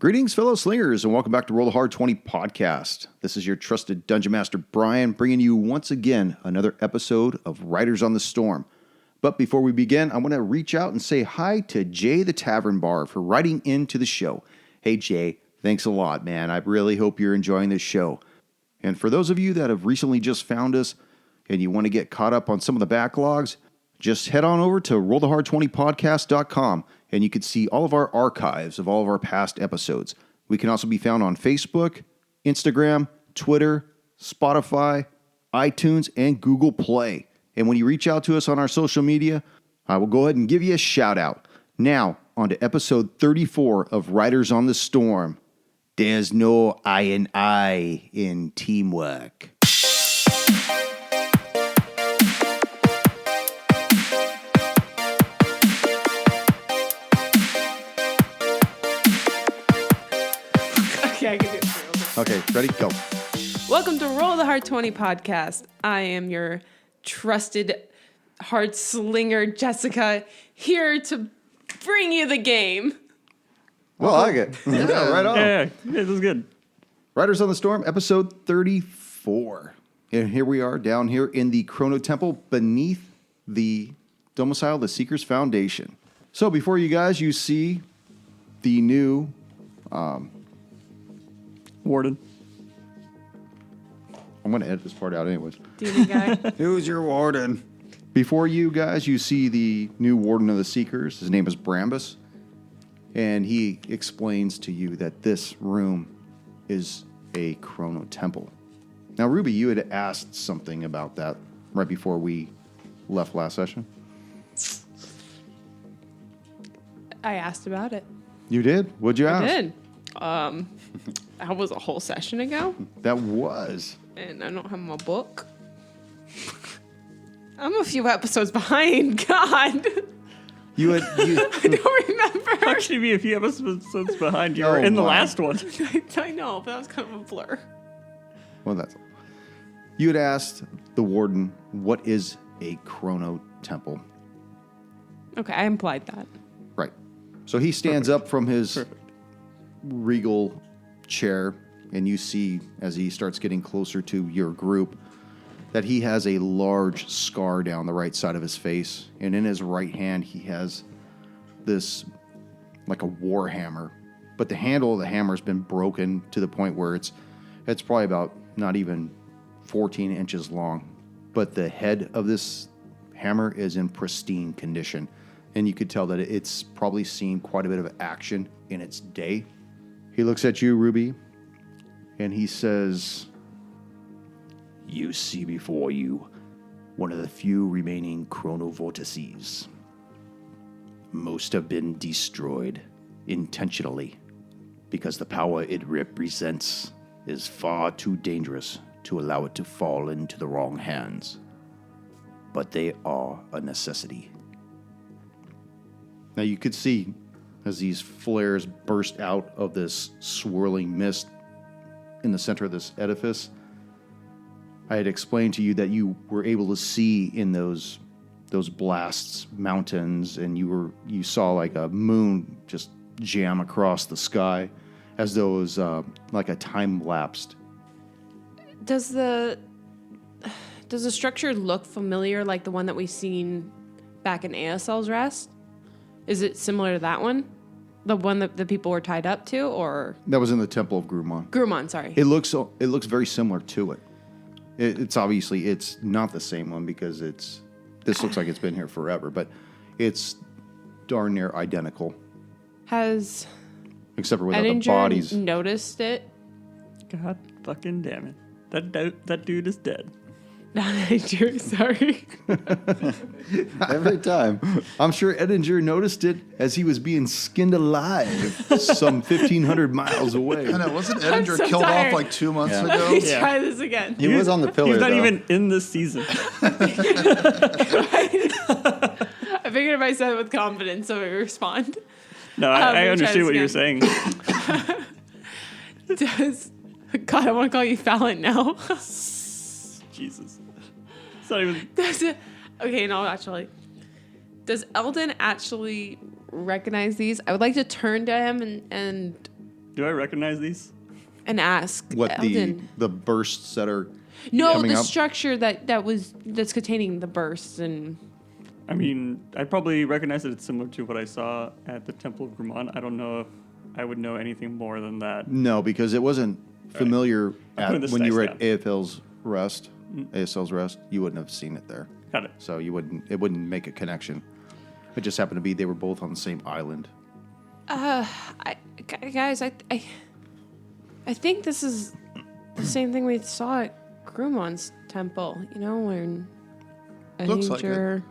Greetings, fellow slingers, and welcome back to Roll the Hard 20 podcast. This is your trusted Dungeon Master, Brian, bringing you once again another episode of Riders on the Storm. But before we begin, I want to reach out and say hi to Jay the Tavern Bar for writing into the show. Hey, Jay, thanks a lot, man. I really hope you're enjoying this show. And for those of you that have recently just found us and you want to get caught up on some of the backlogs, just head on over to rollthehard20podcast.com and you can see all of our archives of all of our past episodes. We can also be found on Facebook, Instagram, Twitter, Spotify, iTunes, and Google Play. And when you reach out to us on our social media, I will go ahead and give you a shout out. Now, on to episode 34 of Riders on the Storm. There's no I and I in teamwork. Okay, I can do it for you. Okay, ready? Go. Welcome to Roll the Hard 20 podcast. I am your trusted hard slinger, Jessica, here to bring you the game. Well, I like it. Yeah, right on. Yeah, this is good. Riders on the Storm, episode 34. And here we are down here in the Chrono Temple beneath the domicile of the Seeker's Foundation. So before you guys, you see the new Warden. I'm going to edit this part out anyways. Demon guy. Who's your warden? Before you guys, you see the new Warden of the Seekers. His name is Brambus. And he explains to you that this room is a Chrono Temple. Now, Ruby, you had asked something about that right before we left last session. I asked about it. You did? What'd you ask? I did. That was a whole session ago, That was. and I don't have my book. I'm a few episodes behind. God, You had. I don't remember. Actually, be a few episodes behind you. Oh, In the my. last one. I know, but that was kind of a blur. Well, that's. You had asked the Warden, what is a Chrono Temple? Okay, I implied that. Right. So he stands up from his Perfect. regal chair, and you see, as he starts getting closer to your group, that he has a large scar down the right side of his face, and in his right hand he has this, like a war hammer, but the handle of the hammer has been broken to the point where it's probably about not even 14 inches long, but the head of this hammer is in pristine condition, and you could tell that it's probably seen quite a bit of action in its day. He looks at you, Ruby, and he says, "You see before you one of the few remaining chronovortices. Most have been destroyed intentionally because the power it represents is far too dangerous to allow it to fall into the wrong hands. But they are a necessity." Now you could see as these flares burst out of this swirling mist in the center of this edifice. I had explained to you that you were able to see in those blasts mountains, and you saw like a moon just jam across the sky as though it was like a time lapsed. Does the structure look familiar, like the one that we've seen back in ASL's Rest? Is it similar to that one? The one that the people were tied up to, or That was in the Temple of Grumon. Grumon, sorry. It looks very similar to it. It's obviously it's not the same one because this looks like it's been here forever, but it's darn near identical, Has except for without the Edinger bodies. noticed it? God fucking damn it. That dude is dead. Edinger, sorry. Every time. I'm sure Edinger noticed it as he was being skinned alive some 1,500 miles away. I know, wasn't I'm Edinger so killed tired. off like 2 months Yeah. ago? Let me try this again. He was on the pillar, He's not though. even in this season. I figured if I said it with confidence, so I would respond. No, let I me try understood this what you were again. saying. Does God, I want to call you Fallon now. Jesus. It's not even... Does it? Okay, no, actually. Does Eldon actually recognize these? I would like to turn to him and Do I recognize these? and ask What Eldon. the bursts that are No, coming the up? structure that's containing the bursts and I mean, I probably recognize that it's similar to what I saw at the Temple of Grumman. I don't know if I would know anything more than that. No, because it wasn't familiar I'm putting the when you were stacks at down. AFL's rest. ASL's rest, you wouldn't have seen it there, Got it. so it wouldn't make a connection. It just happened to be they were both on the same island. guys, I think this is the same thing we saw at Grumman's temple. You know, when I Looks think like it. you're-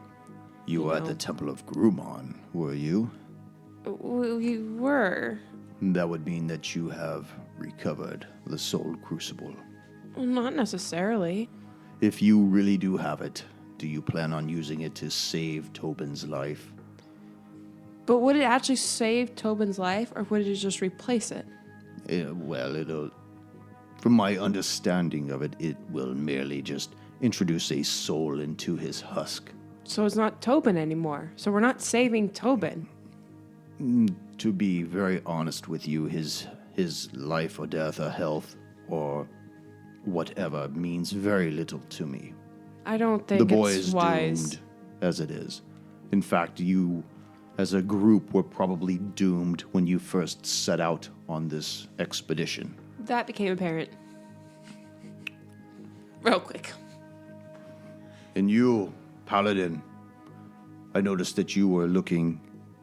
You were at know. the Temple of Grumman, were you? we were. That would mean that you have recovered the Soul Crucible. Well, not necessarily. If you really do have it, do you plan on using it to save Tobin's life? But would it actually save Tobin's life, or would it just replace it? From my understanding of it, it will merely just introduce a soul into his husk. So it's not Tobin anymore. So we're not saving Tobin. To be very honest with you, his life or death or health or whatever means very little to me. I don't think The boy it's is wise. doomed as it is. In fact, you as a group were probably doomed when you first set out on this expedition. That became apparent. Real quick. And you, Paladin, I noticed that you were looking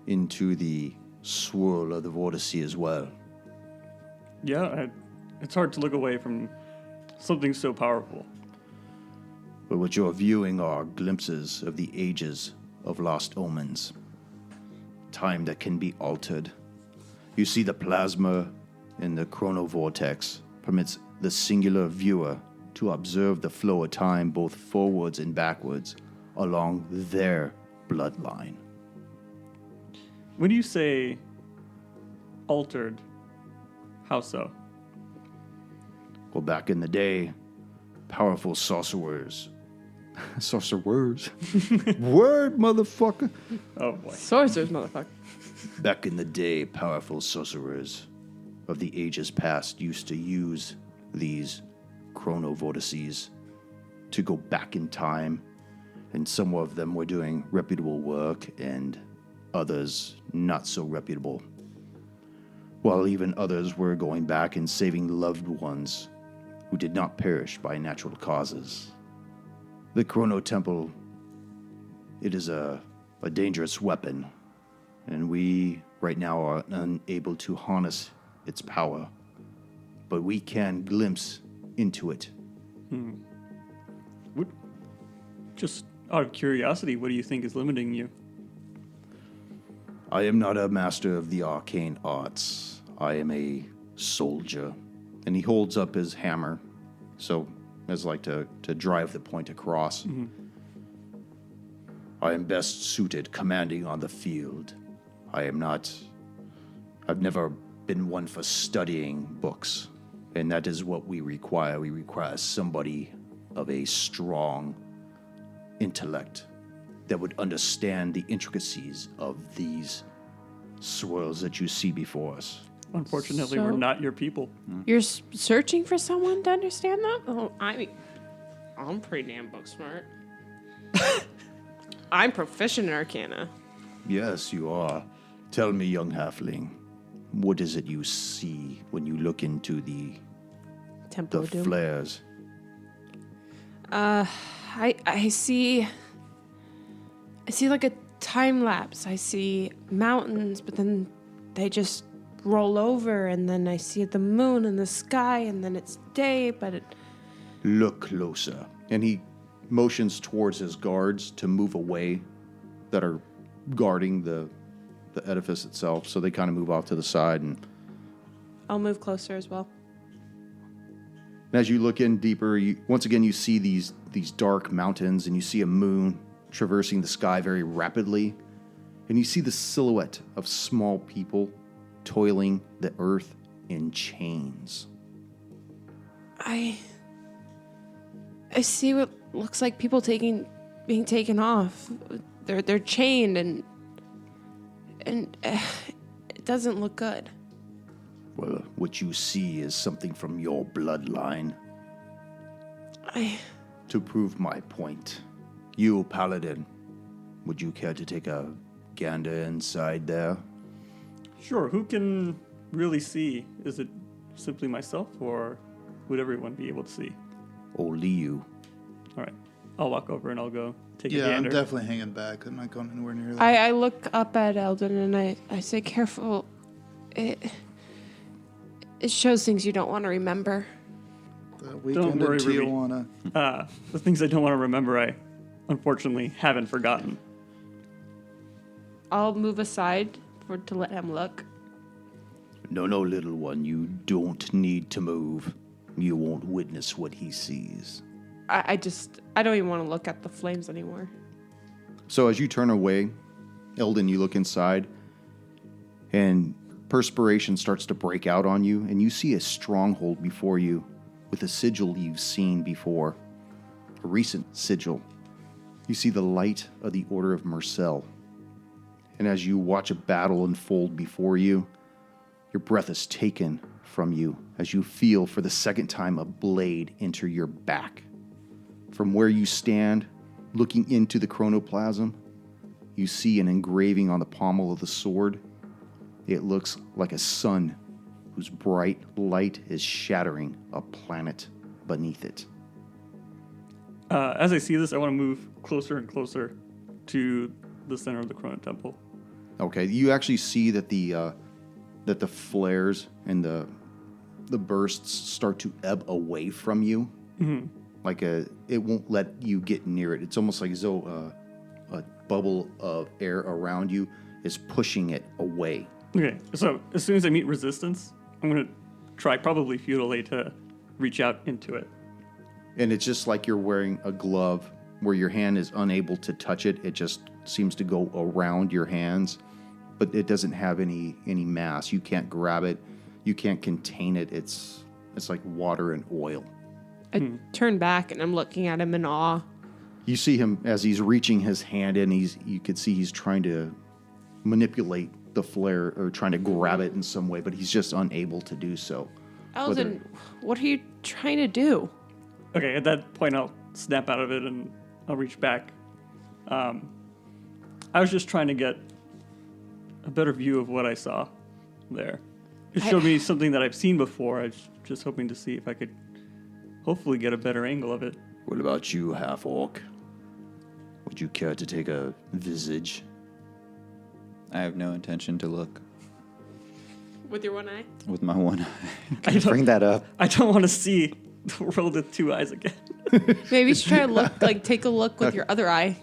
into the swirl of the vortice as well. Yeah, it's hard to look away from something so powerful. But what you're viewing are glimpses of the ages of lost omens. Time that can be altered. You see, the plasma in the chronovortex permits the singular viewer to observe the flow of time both forwards and backwards along their bloodline. When you say altered, how so? Well, back in the day, powerful sorcerers. Sorcerers? Word, motherfucker. Oh boy. Sorcerers, motherfucker. Back in the day, powerful sorcerers of the ages past used to use these chronovortices to go back in time, and some of them were doing reputable work and others not so reputable, while even others were going back and saving loved ones who did not perish by natural causes. The Chrono Temple, it is a dangerous weapon, and we right now are unable to harness its power, but we can glimpse into it. What, just out of curiosity, what do you think is limiting you? I am not a master of the arcane arts. I am a soldier. And he holds up his hammer, so as like to drive the point across. I am best suited commanding on the field. I've never been one for studying books, and that is what we require. We require somebody of a strong intellect that would understand the intricacies of these swirls that you see before us. Unfortunately, So- we're not your people. You're searching for someone to understand that? Oh, I'm pretty damn book smart. I'm proficient in Arcana. Yes, you are. Tell me, young halfling, what is it you see when you look into the Temple of Doom. flares? I see like a time lapse. I see mountains, but then they just roll over, and then I see the moon in the sky, and then it's day, but it... Look closer. And he motions towards his guards to move away that are guarding the edifice itself. So they kind of move off to the side. And I'll move closer as well. as you look in deeper, once again you see these dark mountains, and you see a moon traversing the sky very rapidly. And you see the silhouette of small people toiling the earth in chains. I see what looks like people being taken off. They're chained, and it doesn't look good. Well, what you see is something from your bloodline. To prove my point, you, Paladin, would you care to take a gander inside there? Sure, who can really see? Is it simply myself, or would everyone be able to see? Only you. All right, I'll walk over and I'll go take a Yeah, I'm gander. definitely hanging back. I'm not going anywhere near that. I look up at Eldon and I say, careful. It shows things you don't want to remember. The weekend worry, in Ruby. Tijuana. The things I don't want to remember, I unfortunately haven't forgotten. I'll move aside to let him look. No, little one, you don't need to move. You won't witness what he sees. I don't even want to look at the flames anymore. So as you turn away, Eldon, you look inside, and perspiration starts to break out on you, and you see a stronghold before you with a sigil you've seen before, a recent sigil. You see the light of the Order of Marcel. And as you watch a battle unfold before you, your breath is taken from you as you feel for the second time a blade enter your back. From where you stand, looking into the chronoplasm, you see an engraving on the pommel of the sword. It looks like a sun whose bright light is shattering a planet beneath it. As I see this, I want to move closer and closer to the center of the Chrono Temple. Okay, you actually see that the flares and the bursts start to ebb away from you. Mm-hmm. Like it won't let you get near it. It's almost like as though a bubble of air around you is pushing it away. Okay, so as soon as I meet resistance, I'm going to try probably futilely to reach out into it. And it's just like you're wearing a glove where your hand is unable to touch it. It just seems to go around your hands, but it doesn't have any mass. You can't grab it. You can't contain it. It's like water and oil. I turn back and I'm looking at him in awe. You see him as he's reaching his hand in. You could see he's trying to manipulate the flare or trying to grab it in some way, but he's just unable to do so. Eldon, what are you trying to do? Okay, at that point, I'll snap out of it and I'll reach back. I was just trying to get a better view of what I saw there. It showed me something that I've seen before. I was just hoping to see if I could hopefully get a better angle of it. What about you, half-orc? Would you care to take a visage? I have no intention to look With your one eye? with my one eye. I Can you don't- bring that up? I don't want to see the world with two eyes again. Maybe you should try to take a look with your other eye.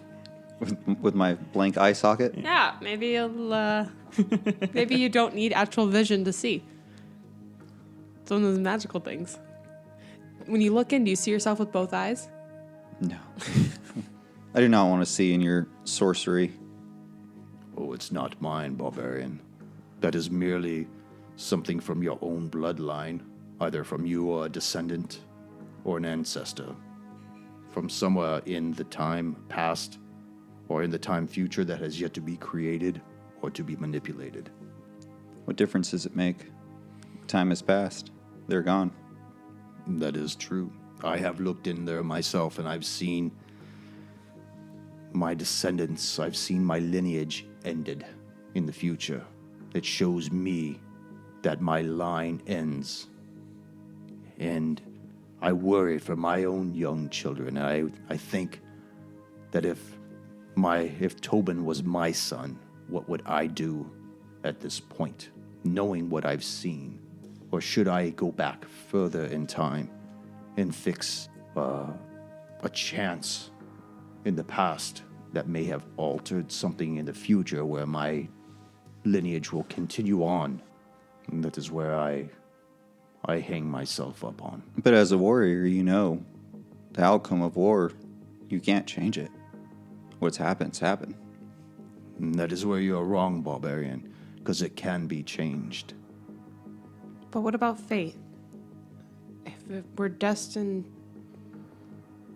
With my blank eye socket? Yeah, maybe you'll, maybe you don't need actual vision to see. It's one of those magical things. When you look in, do you see yourself with both eyes? No. I do not want to see in your sorcery. Oh, it's not mine, barbarian. That is merely something from your own bloodline, either from you or a descendant or an ancestor, from somewhere in the time past or in the time future that has yet to be created or to be manipulated. What difference does it make? Time has passed. They're gone. That is true. I have looked in there myself and I've seen my descendants, I've seen my lineage ended in the future. It shows me that my line ends. And I worry for my own young children. I think that if Tobin was my son, what would I do at this point, knowing what I've seen? Or should I go back further in time and fix a chance in the past that may have altered something in the future where my lineage will continue on? And that is where I hang myself up on. But as a warrior, you know the outcome of war, you can't change it. What's happen's happened. And that is where you're wrong, barbarian, because it can be changed. But what about fate? If we're destined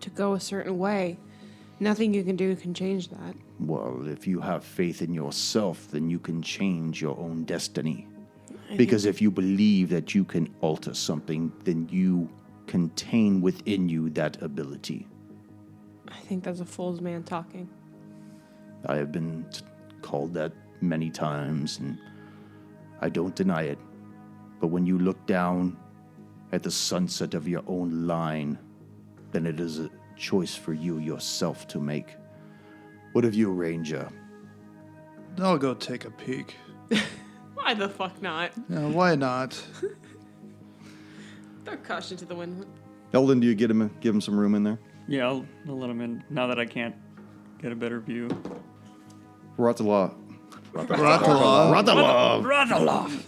to go a certain way, nothing you can do can change that. Well, if you have faith in yourself, then you can change your own destiny. Because if you believe that you can alter something, then you contain within you that ability. I think that's a fool's man talking. I have been called that many times, and I don't deny it. But when you look down at the sunset of your own line, then it is a choice for you yourself to make. What of you, Ranger? I'll go take a peek. Why the fuck not? Yeah, why not? Throw caution to the wind. Eldon, do you give him some room in there? Yeah, I'll let him in now that I can't get a better view. Ratala. Ratala. Radalov!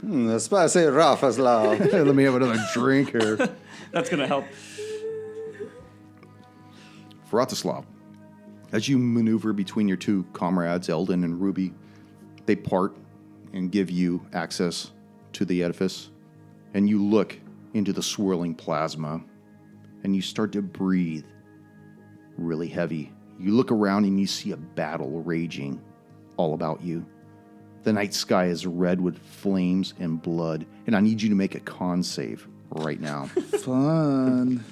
The spicy Rafaslav. Let me have another drink here. That's gonna help. Vratislav, as you maneuver between your two comrades, Eldon and Ruby, they part and give you access to the edifice. And you look into the swirling plasma, and you start to breathe really heavy. You look around and you see a battle raging all about you. The night sky is red with flames and blood, and I need you to make a con save right now. Fun.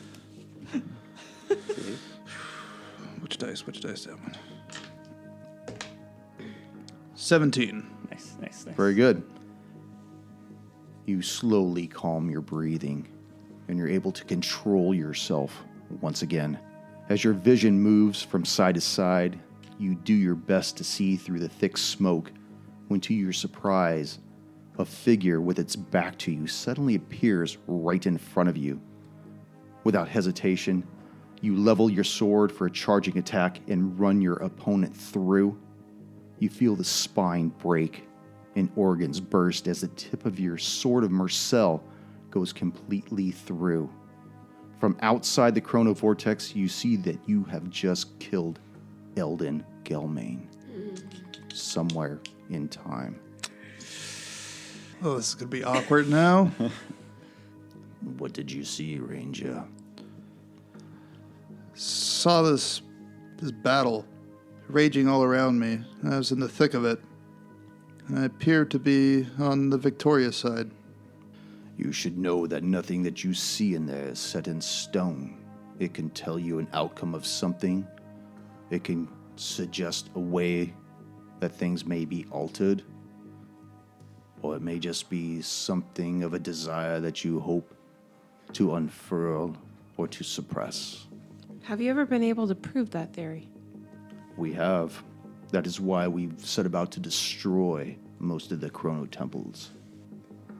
Which dice that one? 17. Nice. Very good. You slowly calm your breathing, and you're able to control yourself once again. As your vision moves from side to side, you do your best to see through the thick smoke, when to your surprise, a figure with its back to you suddenly appears right in front of you. Without hesitation, you level your sword for a charging attack and run your opponent through. You feel the spine break and organs burst as the tip of your sword of Marcel goes completely through. From outside the chronovortex, you see that you have just killed Eldon Gelmain. Somewhere in time. Oh, this is going to be awkward now. What did you see, Ranger? Saw this battle raging all around me. I was in the thick of it. I appeared to be on the victorious side. You should know that nothing that you see in there is set in stone. It can tell you an outcome of something. It can suggest a way that things may be altered. Or it may just be something of a desire that you hope to unfurl or to suppress. Have you ever been able to prove that theory? We have. That is why we've set about to destroy most of the chrono temples.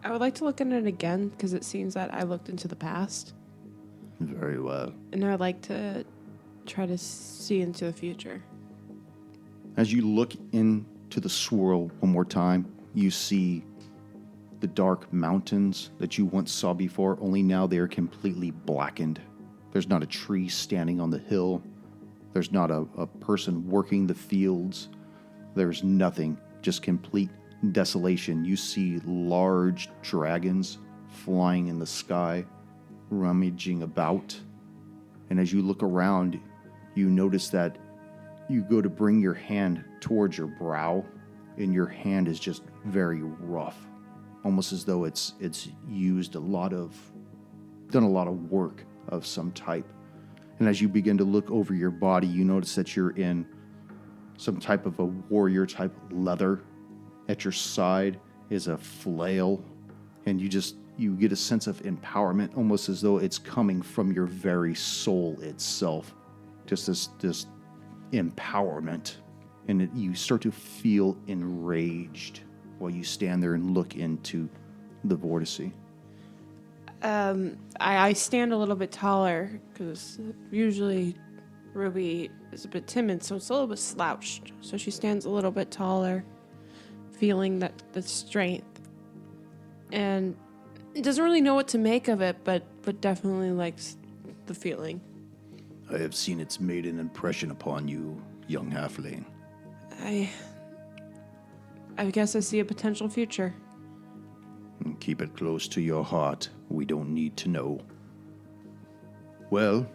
I would like to look at it again because it seems that I looked into the past. Very well. And I would like to try to see into the future. As you look into the swirl one more time, you see the dark mountains that you once saw before, only now they are completely blackened. There's not a tree standing on the hill. There's not a person working the fields. There's nothing, just complete desolation. You see large dragons flying in the sky, rummaging about. And as you look around, you notice that you go to bring your hand towards your brow, and your hand is just very rough, almost as though it's done a lot of work of some type. And as you begin to look over your body, you notice that you're in some type of a warrior type leather. At your side is a flail, and you get a sense of empowerment, almost as though it's coming from your very soul itself. Just this empowerment, and you start to feel enraged while you stand there and look into the vortice. I stand a little bit taller because usually Ruby is a bit timid, so it's a little bit slouched. So she stands a little bit taller, feeling the strength, and doesn't really know what to make of it, but definitely likes the feeling. I have seen it's made an impression upon you, young halfling. I guess I see a potential future. Keep it close to your heart. We don't need to know. Well,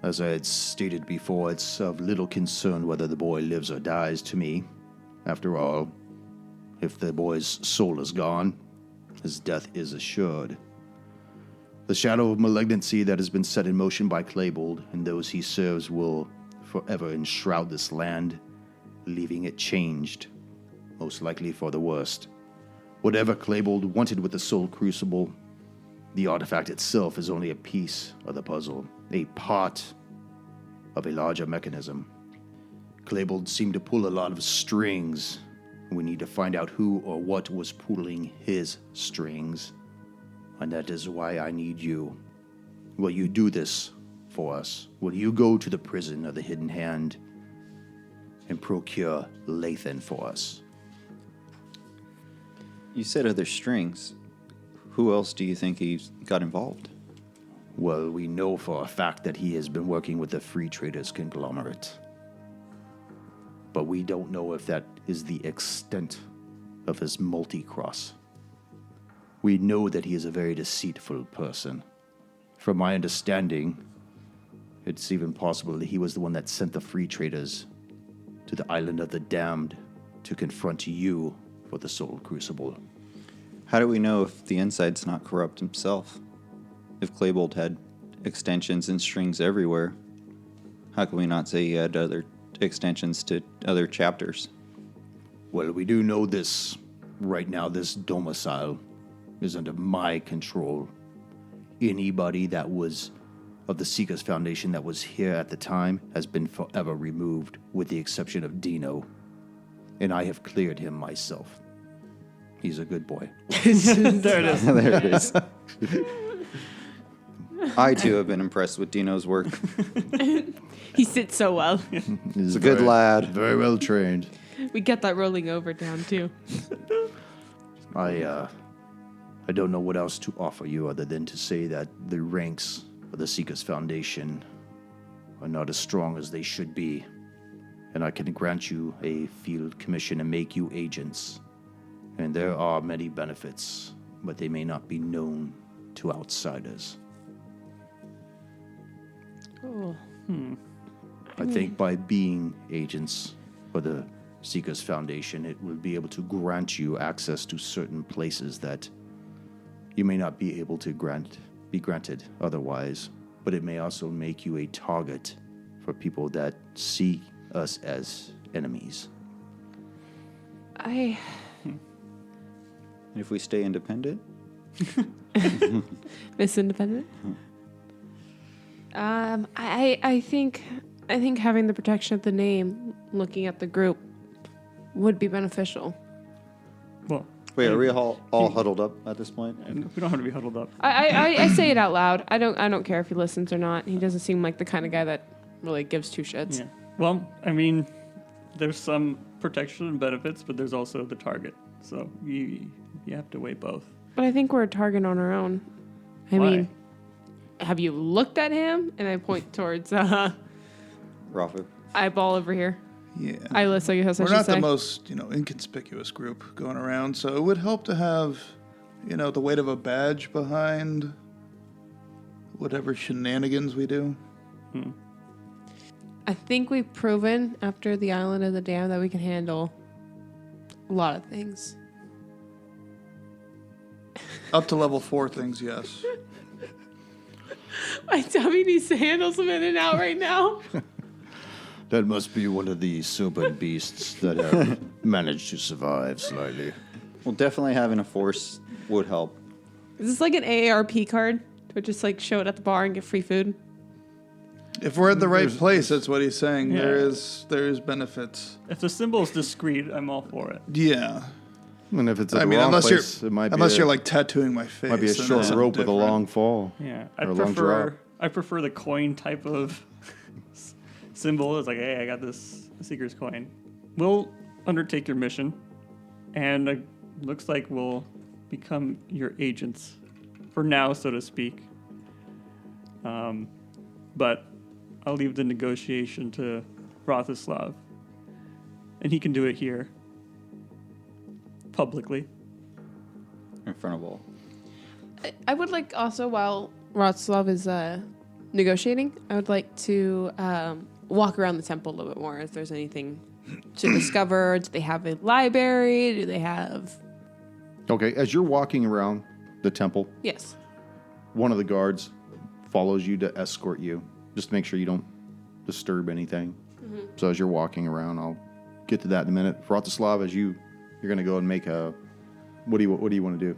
as I had stated before, it's of little concern whether the boy lives or dies to me. After all, if the boy's soul is gone, his death is assured. The shadow of malignancy that has been set in motion by Claybold and those he serves will forever enshroud this land, leaving it changed, most likely for the worst. Whatever Claybold wanted with the Soul Crucible, the artifact itself is only a piece of the puzzle, a part of a larger mechanism. Claybold seemed to pull a lot of strings. We need to find out who or what was pulling his strings. And that is why I need you. Will you do this for us? Will you go to the prison of the Hidden Hand and procure Lathan for us? You said other strings. Who else do you think he's got involved? Well, we know for a fact that he has been working with the Free Traders conglomerate. But we don't know if that is the extent of his multi-cross. We know that he is a very deceitful person. From my understanding, it's even possible that he was the one that sent the Free Traders to the Island of the Damned to confront you for the Soul Crucible. How do we know if the inside's not corrupt himself? If Claybold had extensions and strings everywhere, how can we not say he had other extensions to other chapters? Well, we do know this. Right now, this domicile is under my control. Anybody that was of the Seekers Foundation that was here at the time has been forever removed, with the exception of Dino. And I have cleared him myself. He's a good boy. There it is. There it is. I, too, have been impressed with Dino's work. He sits so well. He's a good lad. Very well trained. We get that rolling over down too. I don't know what else to offer you other than to say that the ranks of the Seekers Foundation are not as strong as they should be. And I can grant you a field commission and make you agents. And there are many benefits, but they may not be known to outsiders. Oh. I think by being agents for the Seekers Foundation, it will be able to grant you access to certain places that you may not be able to be granted otherwise. But it may also make you a target for people that see us as enemies. And if we stay independent? Miss Independent. I think having the protection of the name, looking at the group, would be beneficial. Well, Wait, are we all huddled up at this point? we don't have to be huddled up. I say it out loud. I don't care if he listens or not. He doesn't seem like the kind of guy that really gives two shits. Yeah. Well, I mean, there's some protection and benefits, but there's also the target. So you have to weigh both. But I think we're a target on our own. I Why? mean, have you looked at him? And I point towards Rafa. eyeball over here. Yeah. Eyeless, I guess I We're should not say. the most, inconspicuous group going around, so it would help to have, the weight of a badge behind whatever shenanigans we do. I think we've proven after the Island of the Dam that we can handle a lot of things. Up to level 4 things, yes. My tummy needs to handle some in and out right now. That must be one of the serpent beasts that have managed to survive slightly. Well, definitely having a force would help. Is this like an AARP card? To just like show it at the bar and get free food? If we're at the right place, that's what he's saying. Yeah. There is benefits. If the symbol is discreet, I'm all for it. Yeah. And if it's at the wrong unless place, it might unless be you're like tattooing my face. might be a then short that's rope with a different. long fall. Yeah, Or a long drop. I prefer the coin type of symbol. It's like, hey, I got this Seeker's coin. We'll undertake your mission, and it looks like we'll become your agents for now, so to speak. But I'll leave the negotiation to Rothslav, and he can do it here publicly. In front of all. I would like also, while Rothslav is negotiating, I would like to walk around the temple a little bit more if there's anything to discover. Do they have a library? Do they have Okay, as you're walking around the temple, Yes. one of the guards follows you to escort you, just to make sure you don't disturb anything. So as you're walking around, I'll get to that in a minute. Vratislav, as you're going to go and make a, what do you want to do?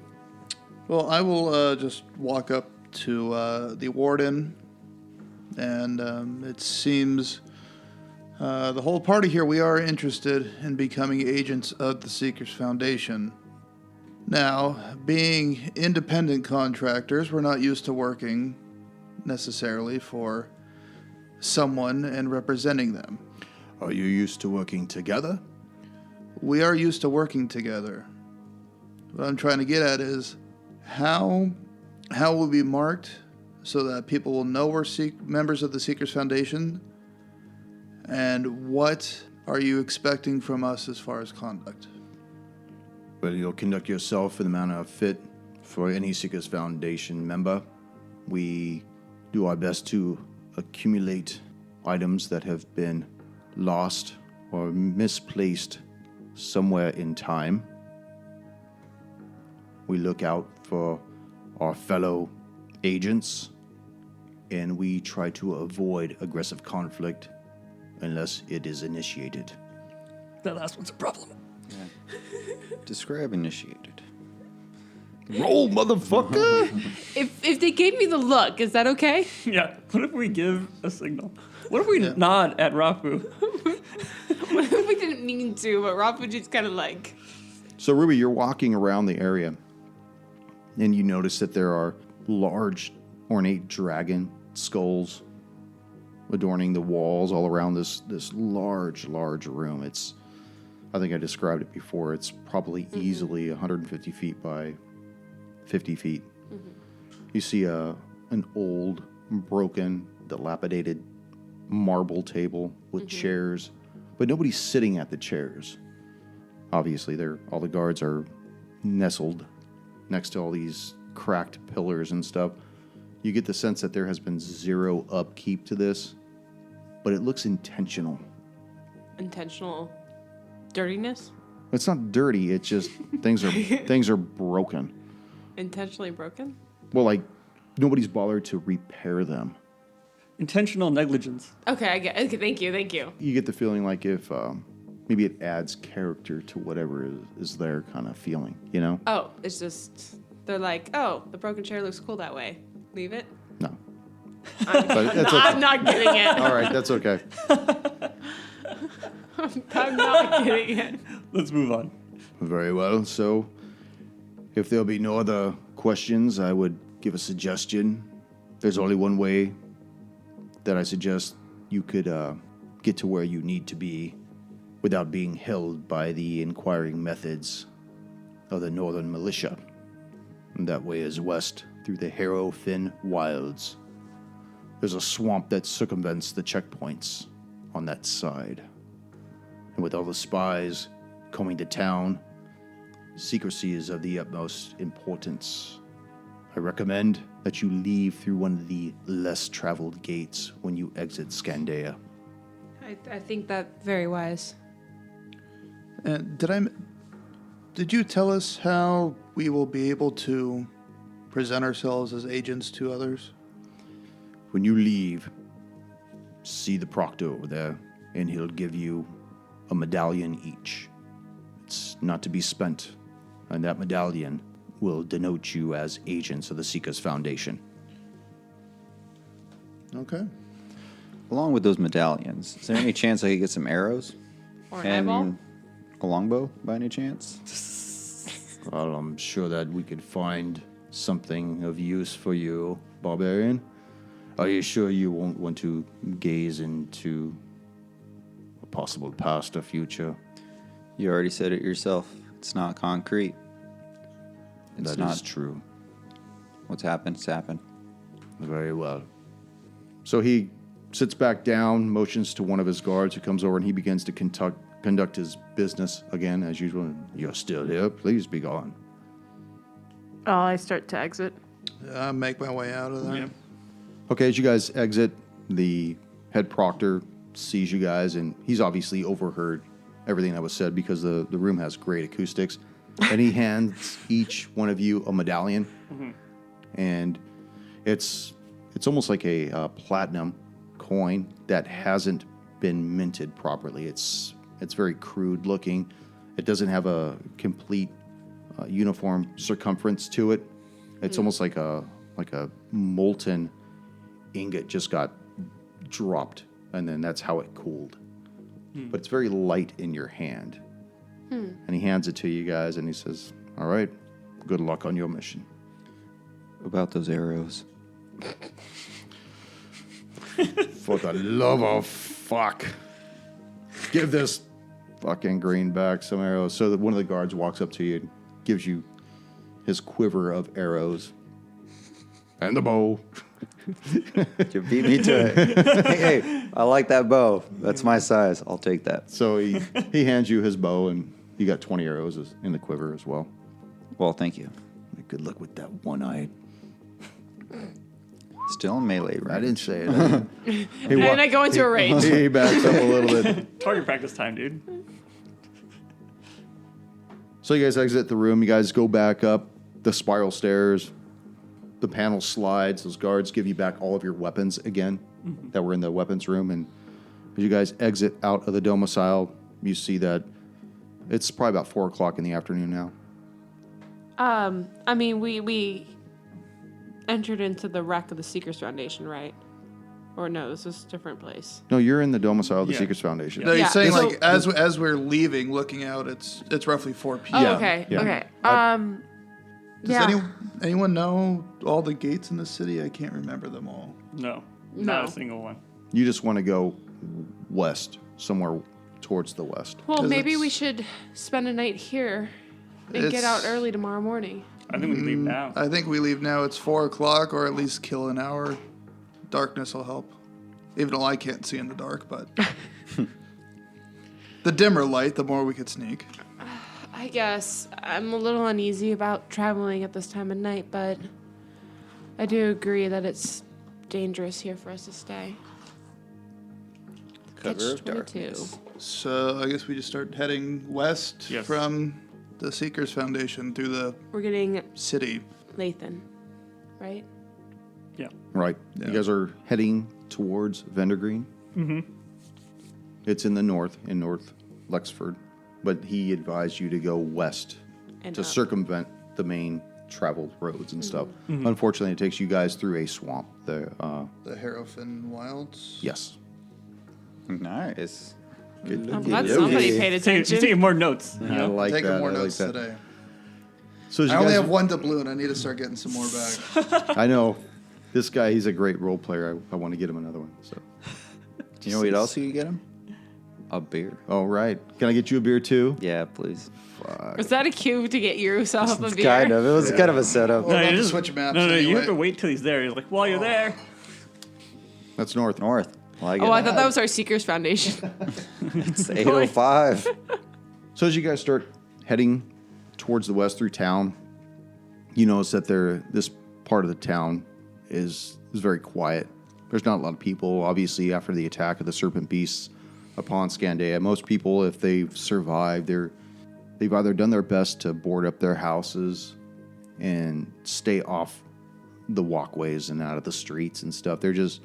Well, I will just walk up to the warden, and it seems the whole party here, we are interested in becoming agents of the Seekers Foundation. Now, being independent contractors, we're not used to working necessarily for someone and representing them. Are you used to working together? We are used to working together. What I'm trying to get at is how will we be marked so that people will know we're members of the Seekers Foundation, and what are you expecting from us as far as conduct? Well, you'll conduct yourself in the manner fit for any Seekers Foundation member. We do our best to accumulate items that have been lost or misplaced somewhere in time. We look out for our fellow agents, and we try to avoid aggressive conflict unless it is initiated. That last one's a problem. Describe initiated. Roll, motherfucker! If they gave me the look, is that okay? Yeah. What if we give a signal? What if we nod at Rafu? We didn't mean to, but Rafa just kind of like. So, Ruby, you're walking around the area, and you notice that there are large, ornate dragon skulls adorning the walls all around this large room. It's, I think I described it before, it's probably easily 150 feet by 50 feet. You see an old, broken, dilapidated marble table with chairs, but nobody's sitting at the chairs. Obviously, all the guards are nestled next to all these cracked pillars and stuff. You get the sense that there has been zero upkeep to this, but it looks intentional. Intentional dirtiness? It's not dirty. It's just things are broken. Intentionally broken? Well, like nobody's bothered to repair them. Intentional negligence. Okay, I get. Okay, thank you. You get the feeling like if maybe it adds character to whatever is there kind of feeling, you know? Oh, it's just they're like, oh, the broken chair looks cool that way. Leave it. No. But that's okay. I'm not getting it. All right, that's okay. I'm not getting it. Let's move on. Very well. So, if there'll be no other questions, I would give a suggestion. There's only one way that I suggest you could get to where you need to be without being held by the inquiring methods of the Northern Militia. And that way is west through the Harrowfin Wilds. There's a swamp that circumvents the checkpoints on that side. And with all the spies coming to town, secrecy is of the utmost importance. I recommend that you leave through one of the less traveled gates when you exit Scandea. I think that very wise. And did you tell us how we will be able to present ourselves as agents to others? When you leave, see the proctor over there, and he'll give you a medallion each. It's not to be spent, and that medallion will denote you as agents of the Seekers Foundation. Okay. Along with those medallions, is there any chance I could get some arrows? Or an eyeball? A longbow, by any chance? Well, I'm sure that we could find something of use for you, barbarian. Are you sure you won't want to gaze into a possible past or future? You already said it yourself. It's not concrete. It's That not is true. What's happened, it's happened. Very well. So he sits back down, motions to one of his guards who comes over, and he begins to conduct his business again, as usual. You're still here. Please be gone. Oh, I start to exit. I make my way out of there. Yeah. Okay, as you guys exit, the head proctor sees you guys, and he's obviously overheard everything that was said because the room has great acoustics. And he hands each one of you a medallion. And it's almost like a platinum coin that hasn't been minted properly. It's very crude looking. It doesn't have a complete uniform circumference to it. It's almost like a molten ingot just got dropped, and then that's how it cooled. But it's very light in your hand. And he hands it to you guys, and he says, "All right, good luck on your mission." About those arrows. For the love of fuck, give this fucking green back some arrows. So that one of the guards walks up to you and gives you his quiver of arrows and the bow. You beat me to it. Hey, I like that bow. That's my size. I'll take that. So he hands you his bow, and you got 20 arrows in the quiver as well. Well, thank you. Good luck with that one-eyed. Still in melee, right? I didn't say it. And I go into a rage. He backs up a little bit. Target practice time, dude. So you guys exit the room. You guys go back up the spiral stairs. The panel slides. Those guards give you back all of your weapons again that were in the weapons room. And as you guys exit out of the domicile, you see that it's probably about 4 o'clock in the afternoon now. I mean, we entered into the wreck of the Seekers Foundation, right? Or no, this is a different place. No, you're in the domicile of the Yeah. Seekers Foundation. No, you're Yeah. saying So- like as we're leaving, looking out, it's roughly 4 p.m. Oh, okay, yeah. okay. Does anyone know all the gates in the city? I can't remember them all. No, No. not a single one. You just want to go west, somewhere towards the west. Well, 'Cause maybe it's- we should spend a night here and get out early tomorrow morning. I think we can leave now. I think we leave now. It's 4 o'clock, or at least kill an hour. Darkness will help. Even though I can't see in the dark, but the dimmer light, the more we could sneak. I guess I'm a little uneasy about traveling at this time of night, but I do agree that it's dangerous here for us to stay. Cover of Catch-22. darkness. So I guess we just start heading west Yes. from the Seekers Foundation through the We're getting city. Lathan, right? Yeah. Right. Yeah. You guys are heading towards Vendergreen. Mm-hmm. It's in the north, in North Lexford. But he advised you to go west And to up. circumvent the main traveled roads and stuff. Unfortunately, it takes you guys through a swamp. The Harrowfin Wilds. Yes. Nice. I'm glad somebody paid You're attention. taking more notes. You I know? like Taking that. more I like notes that. today. So as I you only guys- have one doubloon. I need to start getting some more back. I know. This guy, he's a great role player. I want to get him another one. So. Do you know what else you could get him? A beer. All right. Can I get you a beer too? Yeah, please. Was that a cue to get yourself a beer? Kind of. It was kind of a setup. Well, you about to just- switch maps No, you anyway. have to wait till he's there. He's like, while you're there. That's north. North. Well, I get Oh, I that. thought that was our Seekers Foundation. It's 8:05. So as you guys start heading towards the west through town, you notice that this part of the town is very quiet. There's not a lot of people. Obviously, after the attack of the serpent beasts upon Scandea, most people, if they've survived, they've either done their best to board up their houses and stay off the walkways and out of the streets and stuff. They're just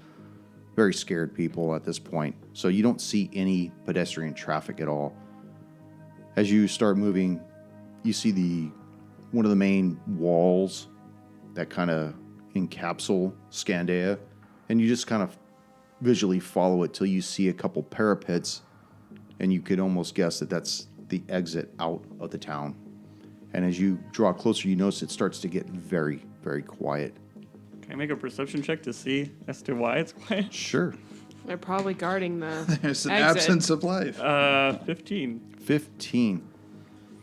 very scared people at this point. So you don't see any pedestrian traffic at all. As you start moving, you see one of the main walls that kind of encapsule Scandea, and you just kind of visually follow it till you see a couple parapets, and you could almost guess that that's the exit out of the town. And as you draw closer, you notice it starts to get very, very quiet. Can I make a perception check to see as to why it's quiet? Sure. They're probably guarding the There's an exit. absence of life. 15. 15.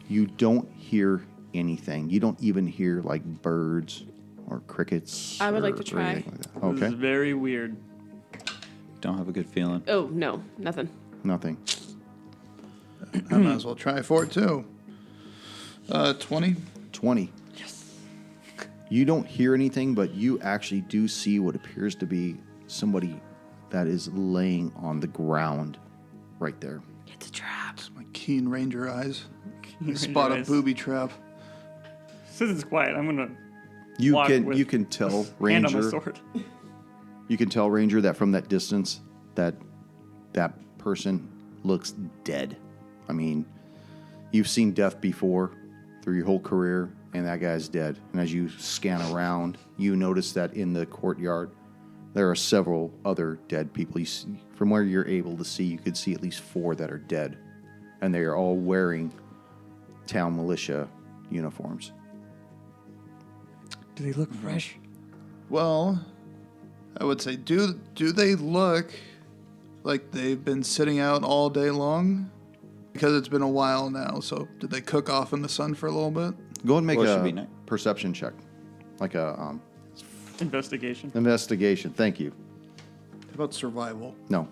You don't hear anything. You don't even hear like birds or crickets. I would like to or try. anything like that. This is Okay. very weird. Don't have a good feeling. Oh, no, nothing. Nothing. I might as well try for it too. 20. 20. Yes. You don't hear anything, but you actually do see what appears to be somebody that is laying on the ground right there. It's a trap. My keen ranger eyes. You spot a Anyways, booby trap. Since it's quiet, I'm gonna You walk can with you can tell hand on my Ranger. sword. You can tell Ranger that from that distance that person looks dead. I mean, you've seen death before through your whole career, and that guy's dead. And as you scan around, you notice that in the courtyard there are several other dead people. From where you're able to see, you could see at least 4 that are dead, and they are all wearing town militia uniforms. Do they look fresh? Well, I would say, do they look like they've been sitting out all day long? Because it's been a while now, so did they cook off in the sun for a little bit? Go and make Well, it should a be nice. perception check, like a Investigation. investigation. Thank you. How about survival? No.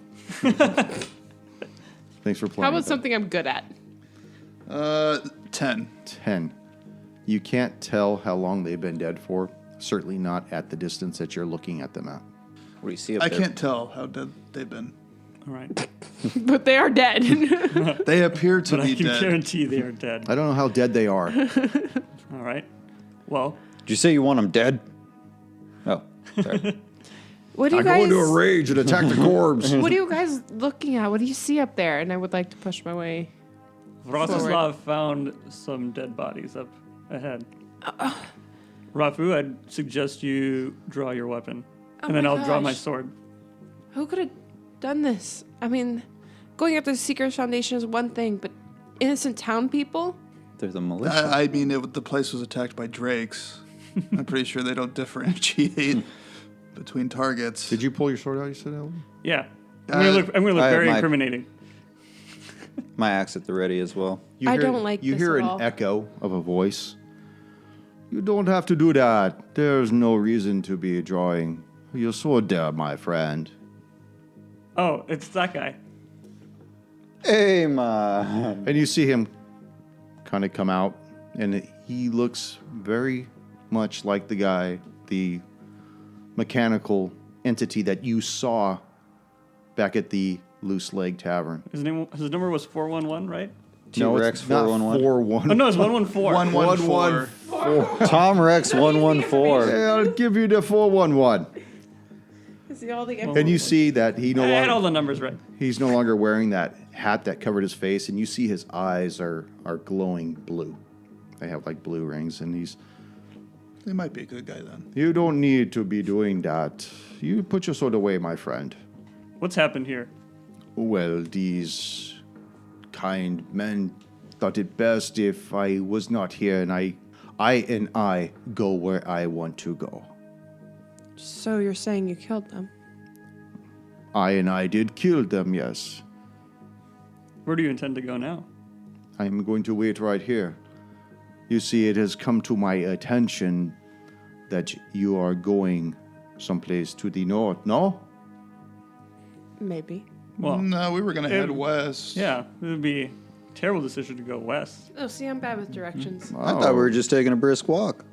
Thanks for playing. How about Ben. something I'm good at? 10. 10. You can't tell how long they've been dead for. Certainly not at the distance that you're looking at them at. What do you see up I there? can't tell how dead they've been. All right. But they are dead. They appear to But I be can dead. guarantee they are dead. I don't know how dead they are. All right. Well, Did you say you want them dead? Oh, sorry. What do you guys? rage and attack the corpse. What are you guys looking at? What do you see up there? And I would like to push my way. Rostislav found some dead bodies up ahead. Rafu, I'd suggest you draw your weapon. Oh And then my I'll draw my gosh. sword. Who could have done this? I mean, going after the Seekers Foundation is one thing, but innocent town people? They're the militia. I mean, the place was attacked by drakes. I'm pretty sure they don't differentiate between targets. Did you pull your sword out, you said, Ellen? Yeah. I'm gonna look I have very my- incriminating. My axe at the ready as well. You I hear- don't like You this hear at an all. echo of a voice. You don't have to do that. There's no reason to be drawing your sword there, my friend. Oh, it's that guy. Hey, man. And you see him kind of come out, and he looks very much like the guy, the mechanical entity that you saw back at the Loose Leg Tavern. His number was 411, right? T-Rex it's not 411. Oh no, it's 114. 114. Tom Rex 114. Hey, I'll give you the 411. See all the And you see that he I had all longer the numbers right. he's no longer wearing that hat that covered his face, and you see his eyes are glowing blue. They have like blue rings, and He might be a good guy then. you don't need to be doing that. You put your sword away, my friend. What's happened here? Well, these kind men thought it best if I was not here, and I go where I want to go. So you're saying you killed them? I did kill them, yes. Where do you intend to go now? I'm going to wait right here. You see, it has come to my attention that you are going someplace to the north, no? Maybe. Well, No, we were going to head it- west. yeah, it would be a terrible decision to go west. Oh, see, I'm bad with directions. I thought we were just taking a brisk walk.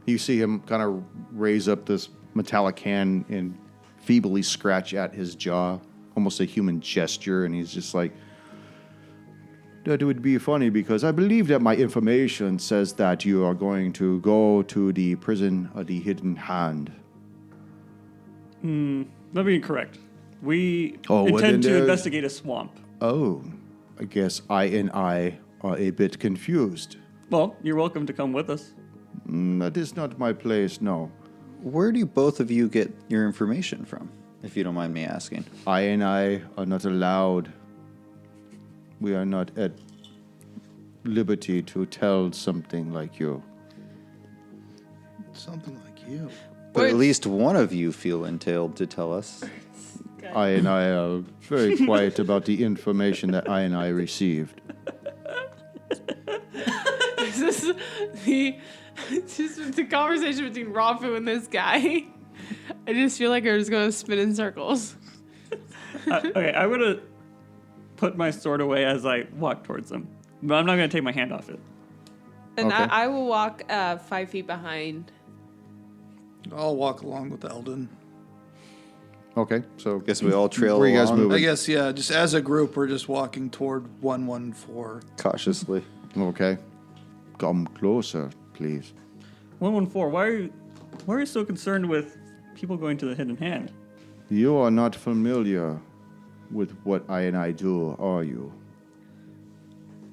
You see him kind of raise up this metallic hand and feebly scratch at his jaw, almost a human gesture, and he's just like, that would be funny because I believe that my information says that you are going to go to the prison of the hidden hand. That'd be incorrect. We Oh, well, intend then to there- investigate a swamp. Oh, I guess I are a bit confused. Well, you're welcome to come with us. That is not my place, no. Where do both of you get your information from, if you don't mind me asking? I are not allowed. We are not at liberty to tell something like you. Something like you. But at least one of you feel entailed to tell us. I are very quiet about the information that I received. This is the conversation between Rafu and this guy. I just feel like we're just going to spin in circles. Okay, I'm gonna put my sword away as I walk towards them, but I'm not gonna take my hand off it. And Okay. I will walk 5 feet behind. I'll walk along with Eldon. Okay, so Guess we all trail Where you guys along moving? I guess, yeah, just as a group, we're just walking toward 114. cautiously. Okay. Come closer, please. 114. Why are you so concerned with people going to the hidden hand? You are not familiar with what I do, are you?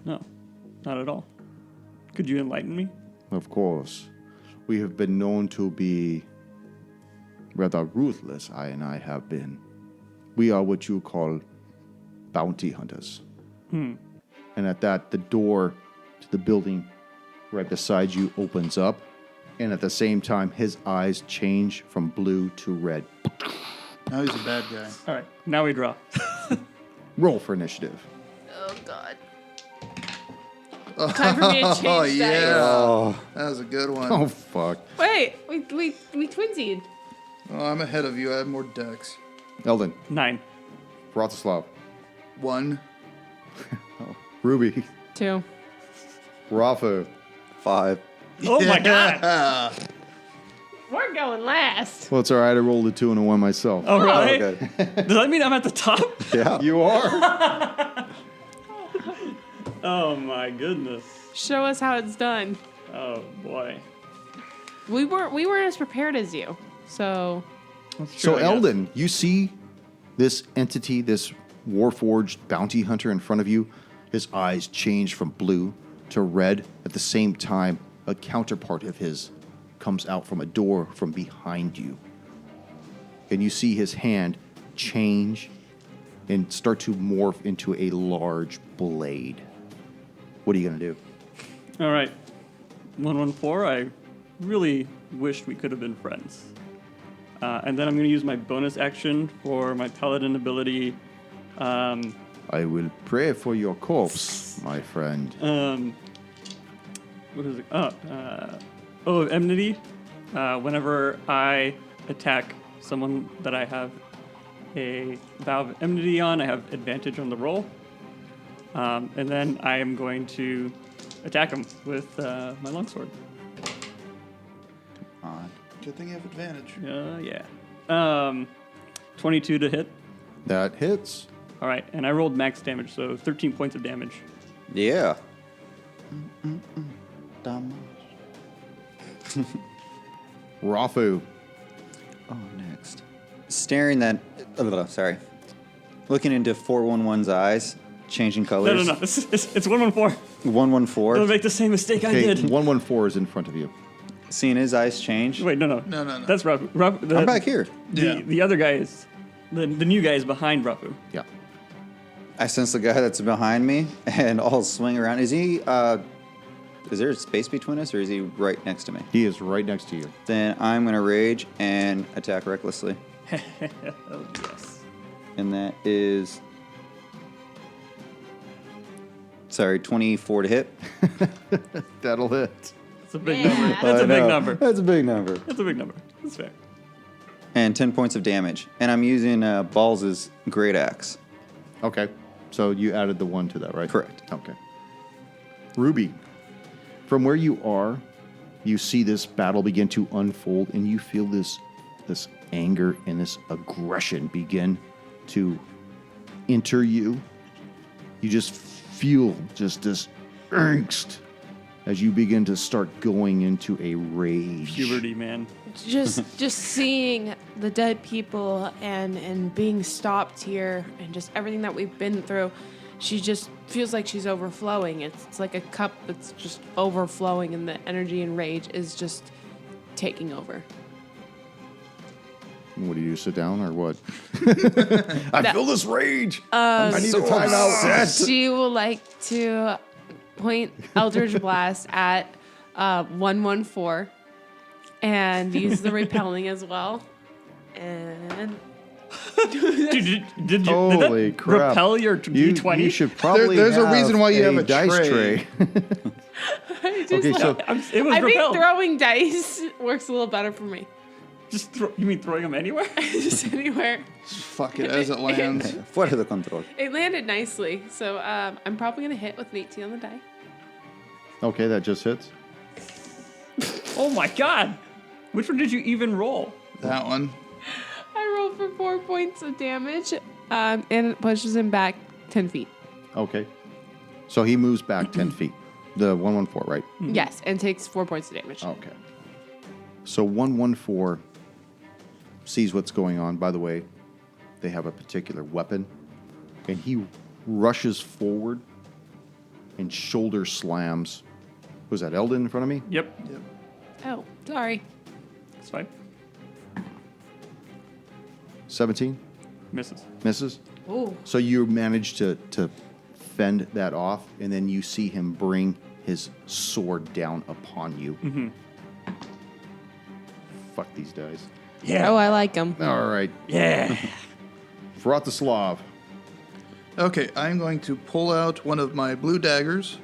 No, not at all. Could you enlighten me? Of course. We have been known to be rather ruthless, I have been. We are what you call bounty hunters. And at that, the door to the building right beside you opens up. And at the same time, his eyes change from blue to red. Now he's a bad guy. All right, now we draw. Roll for initiative. Oh God. Time for me to change Oh, dice. yeah. That was a good one. Oh, fuck. Wait, we twinsied. Oh, I'm ahead of you. I have more decks. Eldon, 9. Vratislav, 1. Ruby, 2. Rafa, 5. Oh my god! We're going last. well, it's all right. I rolled a 2 and a 1 myself. Oh really? Okay. Does that mean I'm at the top? Yeah. You are? Oh my goodness. Show us how it's done. Oh boy. We weren't as prepared as you. So That's So, true, I guess. Eldon, you see this entity, this warforged bounty hunter in front of you. His eyes change from blue to red. At the same time, a counterpart of his comes out from a door from behind you. And you see his hand change and start to morph into a large blade. What are you going to do? All right. 114, I really wished we could have been friends. And then I'm going to use my bonus action for my paladin ability. I will pray for your corpse, my friend. What is it? Oh, enmity. Whenever I attack someone that I have a vow of enmity on, I have advantage on the roll. And then I am going to attack him with my longsword. Good thing you have advantage. Yeah. 22 to hit. That hits. All right, and I rolled max damage, so 13 points of damage. Yeah. Rafu. Oh, next. Staring that. Sorry. Looking into 411's eyes, changing colors. No. It's 114. 114. Don't make the same mistake I Okay, did. 114 is in front of you. Seeing his eyes change. Wait, no. No. That's Rafu. I'm back here. The other guy is the new guy is behind Rafu. Yeah. I sense the guy that's behind me, and I'll swing around. Is he? Is there a space between us, or is he right next to me? He is right next to you. Then I'm gonna rage and attack recklessly, Oh yes. and that is. Sorry, 24 to hit. That'll hit. That's a big Yeah. number. That's a big number. That's a big number. That's a big number. That's fair. And 10 points of damage. And I'm using Balls' great axe. Okay. So you added the 1 to that, right? Correct. Okay. Ruby, from where you are, you see this battle begin to unfold, and you feel this anger and this aggression begin to enter you. You just feel just this angst as you begin to start going into a rage. Puberty, man. just seeing the dead people and being stopped here and just everything that we've been through, she just feels like she's overflowing. It's like a cup that's just overflowing, and the energy and rage is just taking over. What do you do, sit down or what? I feel this rage. I need a timeout. She will like to point Eldritch Blast at 114 and use the repelling as well. And Dude, did Holy that crap. repel your You D20? should probably There's a reason why you have a dice tray. I just Okay, like, so It was I think repelled. throwing dice works a little better for me. You mean throwing them anywhere? Just anywhere. Fuck it as it lands. Fuera de control. It landed nicely, so I'm probably gonna hit with an 18 on the die. okay, that just hits. Oh my god! Which one did you even roll? That one. I rolled for 4 points of damage, and it pushes him back 10 feet. Okay. So he moves back 10 feet. The 114, right? Yes, and takes 4 points of damage. Okay. So 114 sees what's going on. By the way, they have a particular weapon. And he rushes forward and shoulder slams. Was that Eldon in front of me? Yep. Oh, sorry. That's fine. 17? Misses. Misses? Ooh. So you manage to fend that off, and then you see him bring his sword down upon you. Mm-hmm. Fuck these dice. Yeah. Oh, I like him. All right. Yeah. Vratislav. Okay, I'm going to pull out one of my blue daggers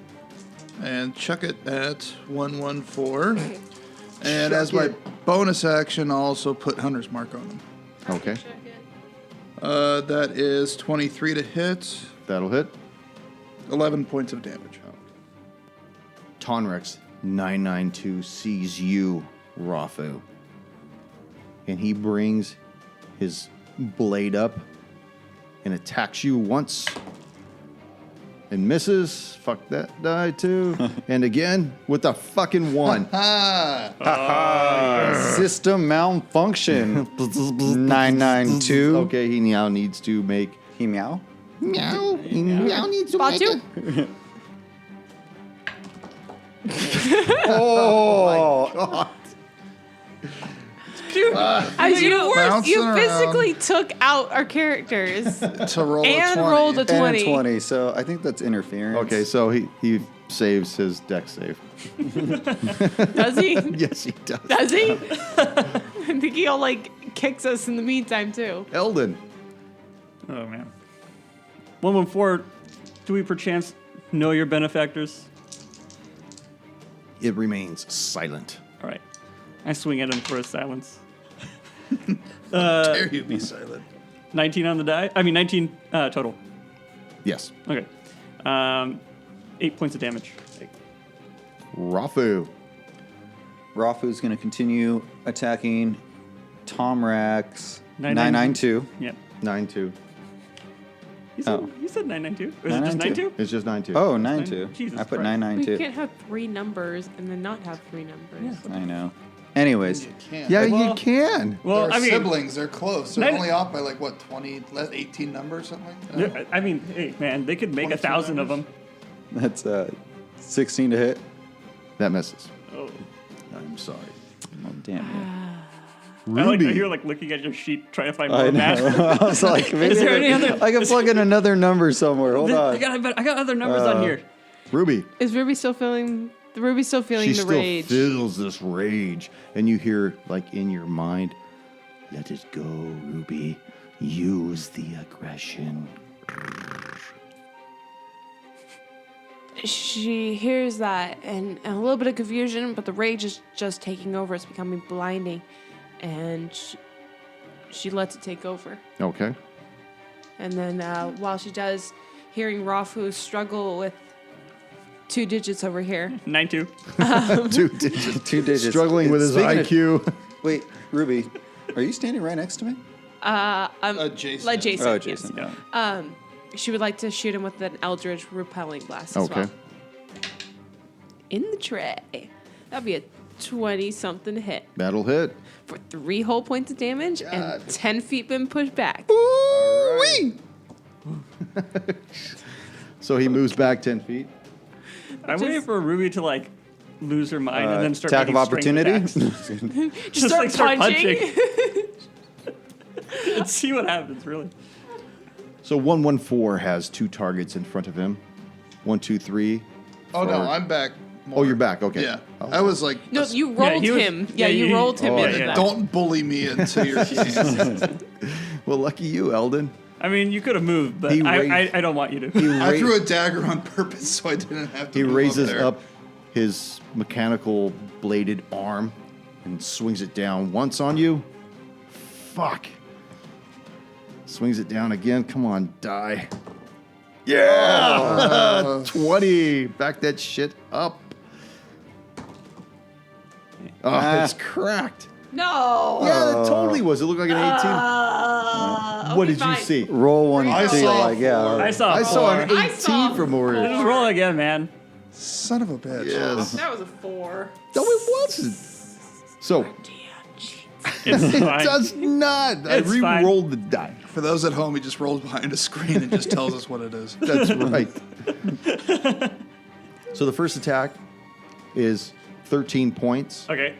and chuck it at 114. And as my bonus action, I'll also put Hunter's Mark on him. Okay. That is 23 to hit, That'll hit. 11 points of damage. Tonrex 992 sees you, Rafu. And he brings his blade up and attacks you once and misses. Fuck that die too. And again with the fucking 1. System malfunction. 992. Okay, he now needs to make He meow. meow. Meow needs to Spot make you? it. Oh, God. Dude, as you Bouncing physically took out our characters To roll and a 20. rolled a 20. and 20. So I think that's interference. Okay, so he saves his dex save. Does he? Yes, he does. Does he? I think he'll kicks us in the meantime too. Eldon. Oh, man. 114, do we perchance know your benefactors? It remains silent. All right. I swing at him for his silence. Dare you be silent? 19 on the die? 19 total. Yes. Okay. 8 points of damage. Rafu. Rafu's going to continue attacking Tomrax 992. 992. Yeah. 9-2. You said, Oh. you said 992? Or is it just 92? It's just 9-2. Oh, 92. Jesus I put Christ. We 992. can't have 3 numbers and then not have 3 numbers. I know. Anyways, You can't. Yeah, Well- you can. Well, They're I mean, siblings. They're close. They're Nine- only off by 20, 18 numbers, something like that. I mean, hey, man, they could make 22 1,000 of them. numbers. that's 16 to hit. That misses. Oh. I'm sorry. Oh, damn it. I like Ruby. that you're looking at your sheet trying to find more I math. know. I was like, maybe Is there any other- I can plug in another number somewhere. Hold I on. got other numbers on here. Ruby. Is Ruby still feeling? Ruby's still feeling She the still rage. feels this rage. And you hear, in your mind, let it go, Ruby. Use the aggression. She hears that and a little bit of confusion, but the rage is just taking over. It's becoming blinding, and she lets it take over. Okay. And then while she does, hearing Rafu struggle with 2 digits over here. 9-2. 2 digits. 2 digits. Struggling with his Speaking of- IQ. Wait, Ruby, are you standing right next to me? Jason. Like Jason. Oh, yes. Jason. Yeah. She would like to shoot him with an Eldritch repelling blast as Okay. well. In the tray. That'd be a 20-something hit That'll hit. for 3 whole points of damage and 10 feet been pushed back. Ooh-wee. So he moves back 10 feet. I'm waiting for Ruby to lose her mind and then start attack of making strength opportunity. attacks. Just start punching. Let's see what happens, really. So 114 has 2 targets in front of him. 1, 2, 3. Oh, no, forward. I'm back. More. Oh, you're back. Okay. Yeah. Oh. I was like, No, you rolled he was- him. yeah, You you- rolled him oh, into yeah. that. don't bully me into your game. Well, lucky you, Eldon. I mean, you could have moved, but He I raised- don't want you to. I threw a dagger on purpose so I didn't have to He move raises there. up his mechanical bladed arm and swings it down once on you. Fuck. Swings it down again. Come on, die. Yeah! 20. Back that shit up. Oh, it's cracked. No. Yeah, it totally was. It looked like an 18. What Okay, did fine. you see? Roll one. I see, saw like, yeah. four. I saw. I saw an 18 I saw from over Just here. roll again, man. Son of a bitch. Yes. That was a 4. No, it wasn't. So It's it fine. does not. I It's fine. re-rolled the die. For those at home, he just rolls behind a screen and just tells us what it is. That's right. So the first attack is 13 points. Okay.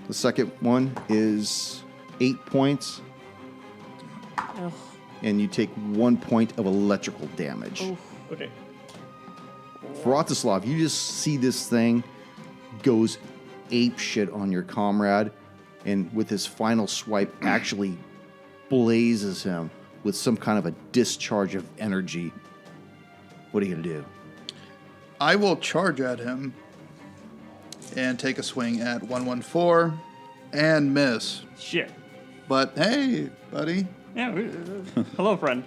The second one is 8 points. Ugh. And you take 1 point of electrical damage. Oof. Okay. Vratislav, you just see this thing goes ape shit on your comrade, and with his final swipe actually blazes him with some kind of a discharge of energy. What are you going to do? I will charge at him and take a swing at 114 and miss. Shit. But hey, buddy. Yeah. Hello, friend.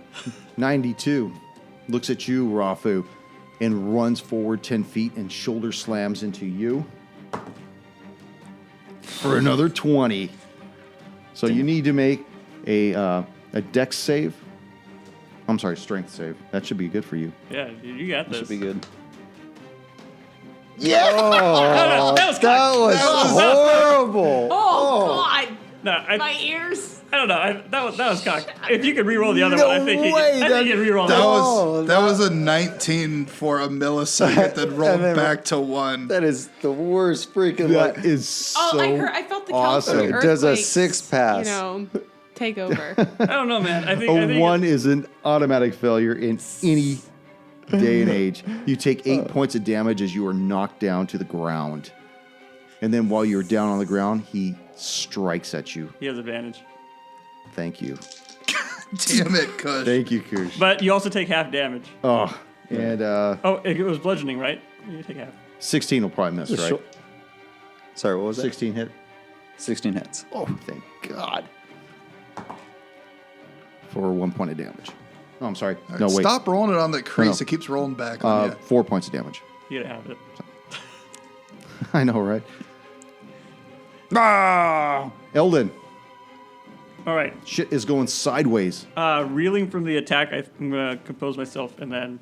92 looks at you, Rafu, and runs forward 10 feet and shoulder slams into you for another 20. So you need to make a dex save. I'm sorry, strength save. That should be good for you. Yeah, you got this. Should be good. Yeah! Oh, that was horrible. Oh, God. No, My ears. I don't know. That was cocked. If you could re-roll the other No one, I think way, you could re-roll that. That was a 19 for a millisecond that rolled And then- back to 1. That is the worst freaking That is so Oh, I felt the awesome. California It does a earthquakes, 6 pass. You know, take over. I don't know, man. I think A 1 is an automatic failure in any day and age. You take 8 points of damage as you are knocked down to the ground. And then while you're down on the ground, he strikes at you. he has advantage. Thank you. Damn it, Kush. Thank you, Kush. But you also take half damage. Oh, and Oh, it was bludgeoning, right? You take half. 16 will probably miss, right? Sorry, what was that? 16 hit. 16 hits. Oh, thank God. For 1 point of damage. Oh, I'm sorry. All right, No, wait. Stop rolling it on that crease. No. It keeps rolling back on you. 4 points of damage. You gotta have it. I know, right? Ah! Eldon, All right. shit is going sideways. Reeling from the attack, I'm gonna compose myself and then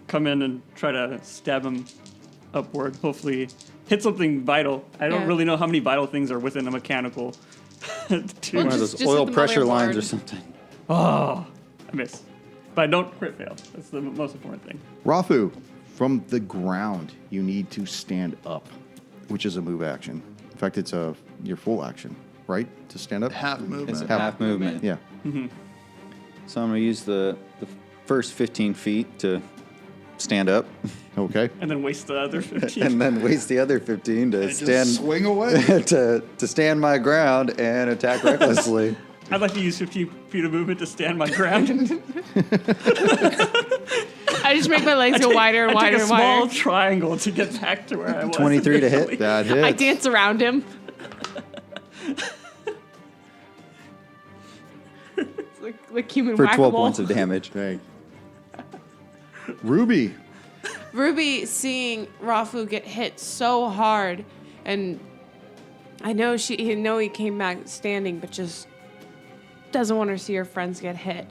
come in and try to stab him upward. Hopefully, hit something vital. I don't Yeah. really know how many vital things are within a mechanical. Well, One of just those oil hit the pressure lines motherboard. or something. Oh, I miss. But I don't crit fail. That's the most important thing. Rafu, from the ground, you need to stand up, which is a move action. In fact, it's your full action, right? To stand up? Half movement. It's a half movement. Yeah. So I'm going to use the first 15 feet to stand up Okay. And then waste the other 15. and then waste the other 15 to Just stand swing away. to stand my ground and attack recklessly. I'd like to use 15 feet of movement to stand my ground. I just make my legs go wider and I wider take a and small wider. triangle to get back to where I was. 23 to hit. initially. That hits. I dance around him. It's like human For 12 whack-a-mole. points of damage. Thank. Ruby. Ruby seeing Rafu get hit so hard, and I know he came back standing, but just doesn't want to see her friends get hit.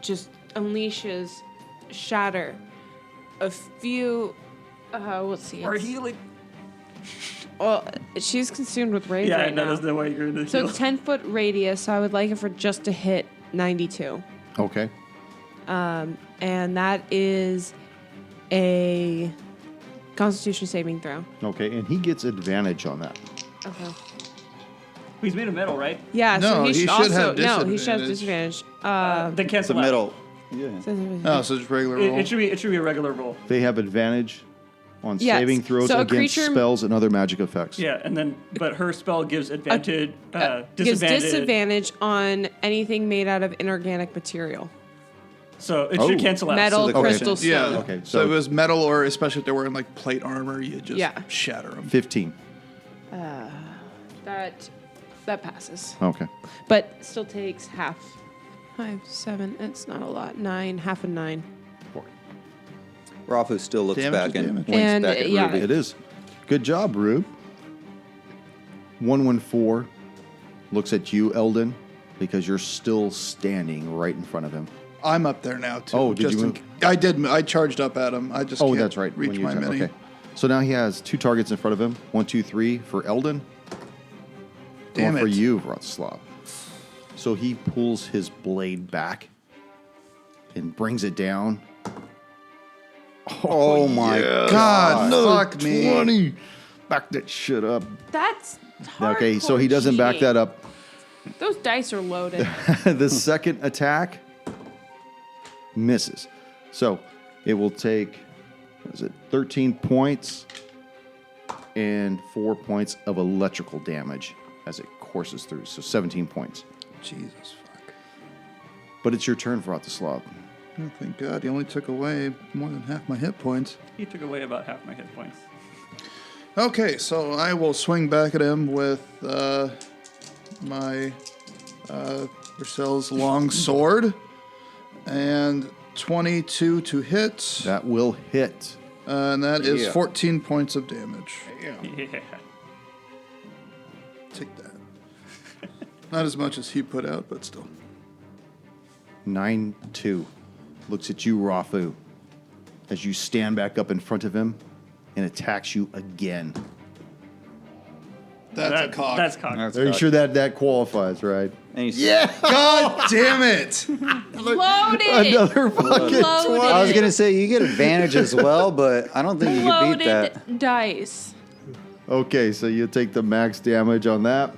Just unleashes shatter. A few, let's see. Or it's- healing. Well, she's consumed with rage Yeah, right that now. is the way you're going to So heal. 10-foot radius. So I would like it for just to hit 92. Okay. And that is a Constitution saving throw. Okay. And he gets advantage on that. Okay. He's made of metal, right? Yeah, so No, he he should should also have he should have disadvantage. disadvantage. Then It's cancel a out. middle. Yeah. Oh, so just regular roll. It should be a regular roll. They have advantage on Yes. saving throws So a against creature- spells and other magic effects. Yeah, and then but her spell gives advantage, Gives disadvantage. disadvantage on anything made out of inorganic material. So it Oh. should cancel out. Metal, the crystal, question- stone. Yeah. Okay, So so- if it was metal, or especially if they're wearing like plate armor, you just Yeah. shatter them. 15. That passes. Okay. But still takes half. 5, 7, it's not a lot. 9, half of 9. Rafu still looks Damage back is and damage. points And, back at yeah. Ruby. It is. Good job, Rube. 114 looks at you, Eldon, because you're still standing right in front of him. I'm up there now too. Oh, did just you in- move? I did. I charged up at him. I just Oh, can't that's right. reach when you my attack. mini. Okay. So now he has 2 targets in front of him. 1, 2, 3 for Eldon. Damn One for it. you, Vratislav. So he pulls his blade back and brings it down. Oh my God, fuck me. 20. Back that shit up. That's Okay, so he hardcore doesn't back cheating. that up. Those dice are loaded. The second attack misses. So it will take, what is it, 13 points and 4 points of electrical damage as it courses through. So 17 points. Jesus fuck. But it's your turn, Vratislav. Oh, thank God. He only took away more than half my hit points. He took away about half my hit points. Okay, so I will swing back at him with my Ursel's long sword. And 22 to hit. That will hit. And that is Yeah. 14 points of damage. Yeah. Take that. Not as much as he put out, but still. 9-2 looks at you, Rafu, as you stand back up in front of him and attacks you again. That's a cock. That's cock. That's Are you cock. sure that qualifies, right? And he's- Yeah! God damn it! Loaded. Another fucking Loaded. I was gonna say you get advantage as well, but I don't think you can beat Loaded that. dice. Okay, so you take the max damage on that,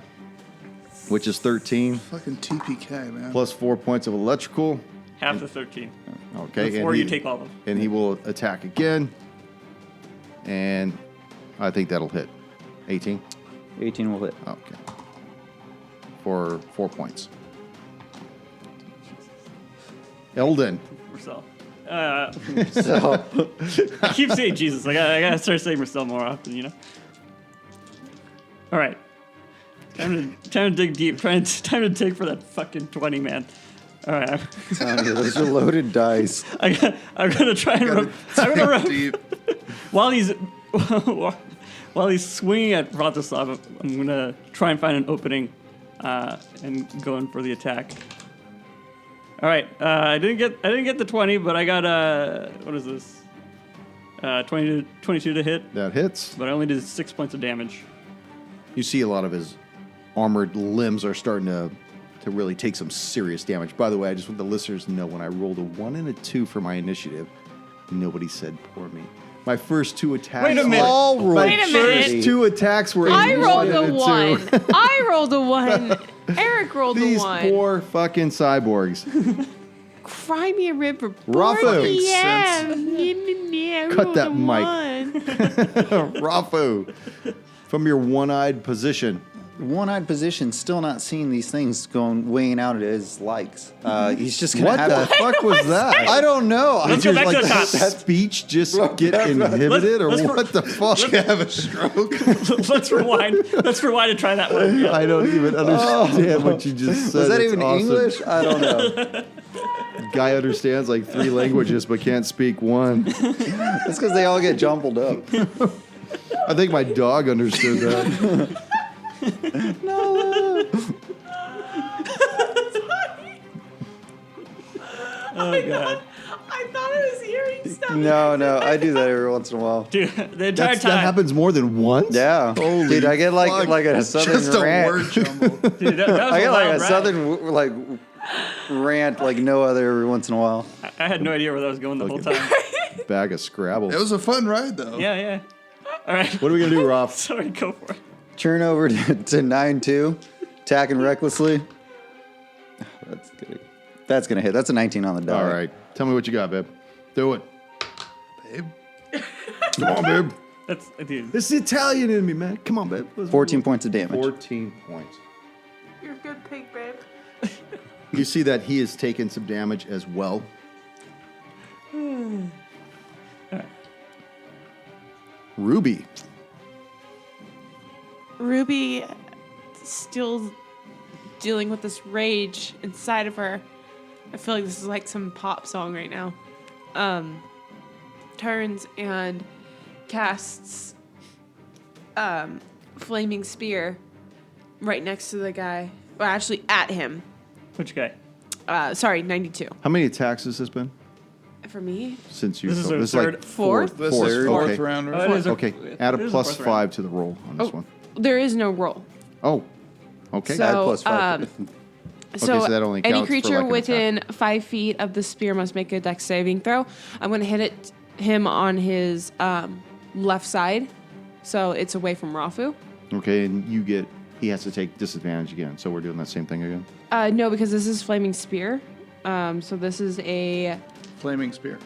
which is 13, Fucking TPK, man. plus 4 points of electrical. Half the 13. Okay, Before and you he- take all of them. And he will attack again. And I think that'll hit. 18? 18 will hit. Okay. For 4 points. Eldon. Marcel. So I keep saying Jesus. I gotta start saying Marcel more often, you know? All right. Time to dig deep. Time to dig for that fucking 20, man. All right. those are loaded dice. I'm gonna try and I'm gonna rub, Deep. while he's swinging at Vratislav. I'm gonna try and find an opening and go in for the attack. All right. I didn't get the 20, but I got what is this? 22 to hit, That hits. but I only did 6 points of damage. You see a lot of his armored limbs are starting to really take some serious damage. By the way, I just want the listeners to know when I rolled a 1 and a 2 for my initiative, nobody said poor me. My first 2 attacks. Wait a minute. All rolled Wait a minute. First 2 attacks were I a rolled 1 a and 1. 2. I rolled a 1. Eric rolled These a 1. poor fucking cyborgs. Cry me a river. Rafu. Yeah. Cut that mic. Rafu, from your one-eyed position. One-eyed position, still not seeing these things going weighing out at his likes. He's just gonna What have the to. fuck was that? I don't know. Let's go back to the that top. speech just get inhibited, or let's- what the fuck? Have a stroke. Let's rewind. Let's rewind and try that one again. I don't even understand what you just said. Was that It's even awesome. English? I don't know. Guy understands like 3 languages but can't speak one. It's because they all get jumbled up. I think my dog understood that. Oh god, I thought I was hearing stuff. No, I do that every once in a while. dude! The entire That time, happens more than once? Yeah, Holy dude, I get fuck. like a southern Just a rant. word jumble. dude, that was I a get like wild a ride. southern like rant like no other every once in a while. I had no idea where that was going the whole time. Bag of Scrabble. It was a fun ride, though. Yeah. All right. What are we going to do, Rob? Sorry, go for it. Turn over to 9-2, attacking recklessly. That's gonna hit. That's a 19 on the die. All right. Tell me what you got, babe. Do it. Babe. Come on, babe. That's dude. This is Italian in me, man. Come on, babe. 14 points of damage. 14 points. You're a good pig, babe. You see that he has taken some damage as well. Ruby. Ruby still dealing with this rage inside of her. I feel like this is like some pop song right now. Turns and casts flaming spear right next to the guy. Well, actually at him. Which guy? 92. How many attacks has this been? For me, Since you This is our this is third- like Fourth? This fourth. is fourth Okay. round. Oh, Right? it is a- Okay. it Add a is plus fourth round. 5 to the roll on this one. there is no roll. Oh. Okay. So, Add plus 5. So, so that only any counts for, creature like, an within 5 feet of the spear must make a dex saving throw. I'm going to hit him on his left side, so it's away from Rafu. Okay, and he has to take disadvantage again. So we're doing that same thing again. No, because this is flaming spear. So this is a Flaming spear.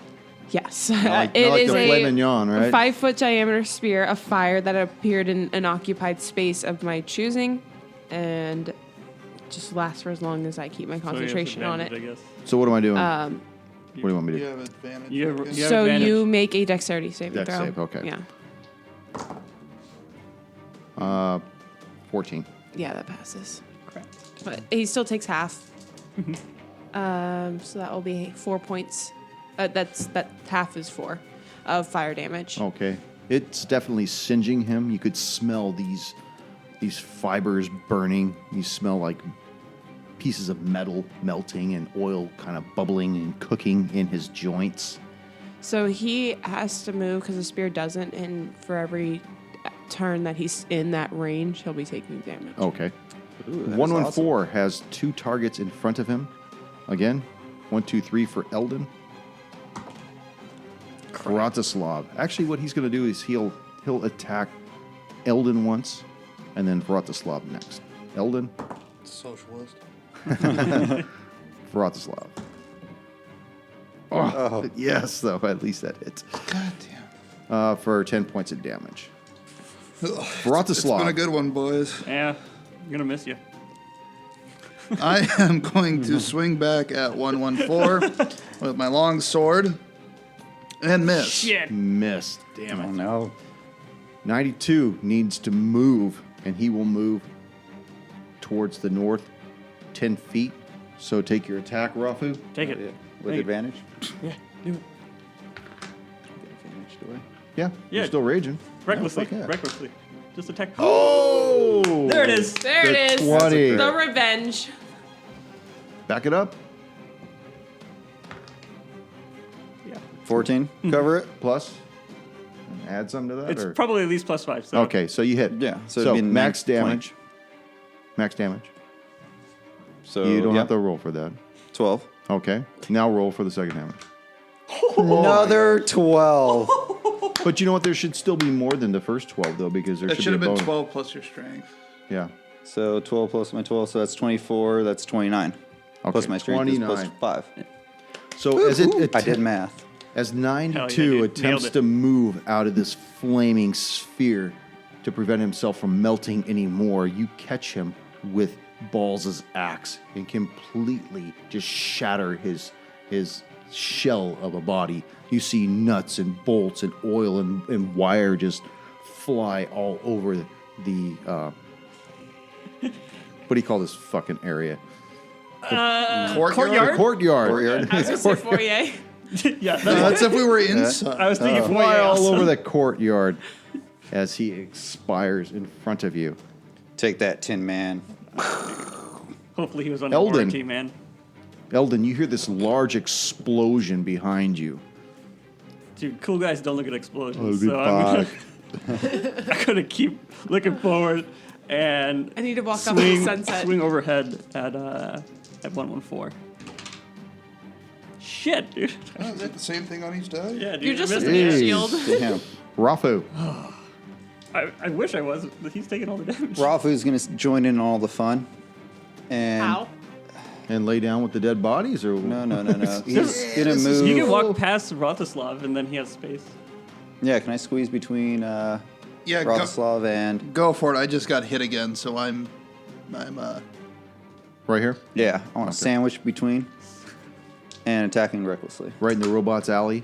yes. Not like It the is filet mignon, right? 5-foot diameter spear of fire that appeared in an occupied space of my choosing, and just lasts for as long as I keep my So he has concentration on advantage, it. I guess. So what am I doing? What do you want me to You do? have advantage. You have- okay? you have- So advantage. you make a dexterity saving Dex throw. save, okay. Yeah. 14. Yeah, that passes. Crap. But he still takes half. So that will be 4 points. That half is 4 of fire damage. Okay. It's definitely singeing him. You could smell these fibers burning. You smell like pieces of metal melting and oil kind of bubbling and cooking in his joints. So he has to move because the spear doesn't, and for every turn that he's in that range, he'll be taking damage. Okay. Ooh, that 114 has 2 targets in front of him. Again, 1, 2, 3 for Eldon. Vratislav. Actually, what he's going to do is he'll attack Eldon once, and then Vratislav next. Eldon, Socialist. Vratislav. Oh, yes, though. At least that hits. God damn. For 10 points of damage. It's Vratislav. been a good one, boys. Yeah, I'm gonna miss you. I am going to swing back at 114 with my long sword and miss. Shit. Missed. Damn Oh it. no. 92 needs to move, and he will move towards the north 10 feet. So take your attack, Rafu. Take it. With Take it. advantage? Yeah, do it. Advantage, do I? Yeah, Yeah. you're still raging. Recklessly. fuck yeah. Recklessly. Just attack. Oh! There it is. There it is. 20. The revenge. Back it up. Yeah. 14. Cover it. Plus. And add some to that? It's or? probably at least +5. So Okay, so you hit. Yeah, so So, it'd be max 20. damage. Max damage. So You don't yeah, have to roll for that. 12. Okay. Now roll for the second damage. Another 12. But you know what? There should still be more than the first 12, though, because there It should should be have a been bonus. 12 plus your strength. Yeah. So 12 plus my 12, so that's 24. That's 29. Plus Okay, my strength is 29. plus 5. So as it I did math. as Hell yeah, 9-2 dude. attempts Nailed it. to move out of this flaming sphere to prevent himself from melting anymore, you catch him with Balls' axe and completely just shatter his shell of a body. You see nuts and bolts and oil and wire just fly all over the what do you call this fucking area? Courtyard? Courtyard. I was going to say foyer. Yeah. That's if we were inside. I was thinking foyer. Fly all also. over the courtyard as he expires in front of you. Take that, Tin Man. Hopefully he was on Eldon. warranty, man. Eldon, you hear this large explosion behind you. Dude, cool guys don't look at explosions. I'll be So I'm gonna keep looking forward and I need to walk off the swing, sunset. swing overhead at 114. Shit, dude. Oh, is that the same thing on each die? Yeah, dude. You're just missed a it. meat Jeez. shield. Damn. Rafu. I wish I was, but he's taking all the damage. Rafu's going to join in all the fun. And How? And lay down with the dead bodies? Or No. He's going to move. You can walk past Vratislav and then he has space. Yeah, can I squeeze between Yeah, go, Vratislav and... go for it. I just got hit again, so I'm Right here? Yeah, I want a sandwich between and attacking recklessly. Right in the robot's alley?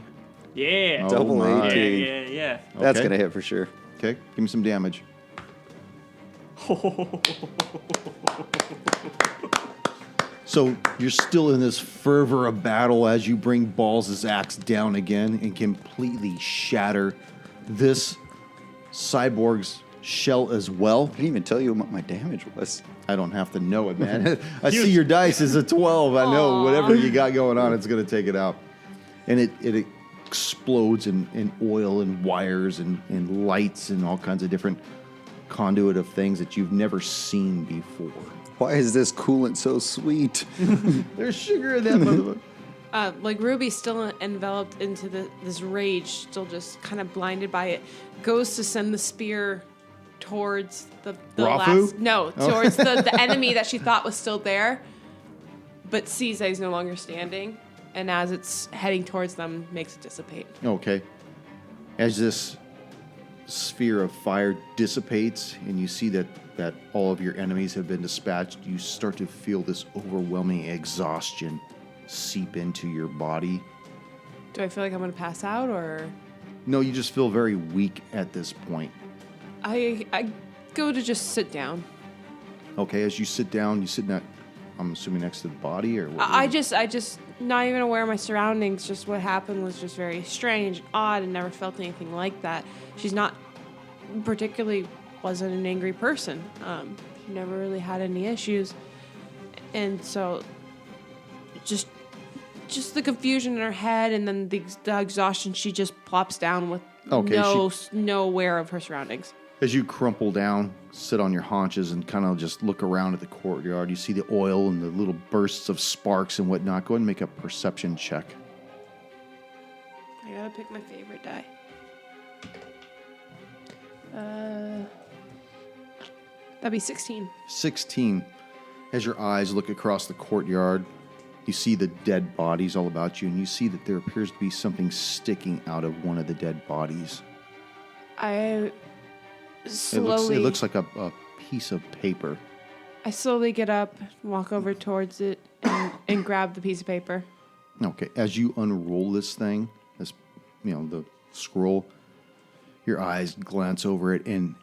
Yeah. Oh Double my. 18. Yeah. That's Okay. going to hit for sure. Okay, give me some damage. So you're still in this fervor of battle as you bring Balls' axe down again and completely shatter this cyborg's shell as well. I didn't even tell you what my damage was. I don't have to know it, man. I see your dice is a 12. I know whatever you got going on, it's going to take it out. And it explodes in oil and wires and lights and all kinds of different conduit of things that you've never seen before. Why is this coolant so sweet? There's sugar in that motherfucker. Like Ruby's still enveloped into this rage, still just kind of blinded by it, goes to send the spear towards the Rafu? towards the enemy that she thought was still there, but sees that he's no longer standing, and as it's heading towards them, makes it dissipate. Okay. As this sphere of fire dissipates and you see that all of your enemies have been dispatched, you start to feel this overwhelming exhaustion seep into your body. Do I feel like I'm going to pass out, or? No, you just feel very weak at this point. I go to just sit down. Okay, as you sit down, I'm assuming next to the body, or what? I just not even aware of my surroundings. Just what happened was just very strange and odd, and never felt anything like that. She's not particularly wasn't an angry person. She never really had any issues, and so just the confusion in her head, and then the exhaustion. She just plops down with no aware of her surroundings. As you crumple down, sit on your haunches, and kind of just look around at the courtyard, you see the oil and the little bursts of sparks and whatnot. Go ahead and make a perception check. I gotta pick my favorite die. That'd be 16. 16. As your eyes look across the courtyard, you see the dead bodies all about you, and you see that there appears to be something sticking out of one of the dead bodies. I slowly... It looks like a piece of paper. I slowly get up, walk over towards it, and grab the piece of paper. Okay, as you unroll this thing, the scroll, your eyes glance over it, and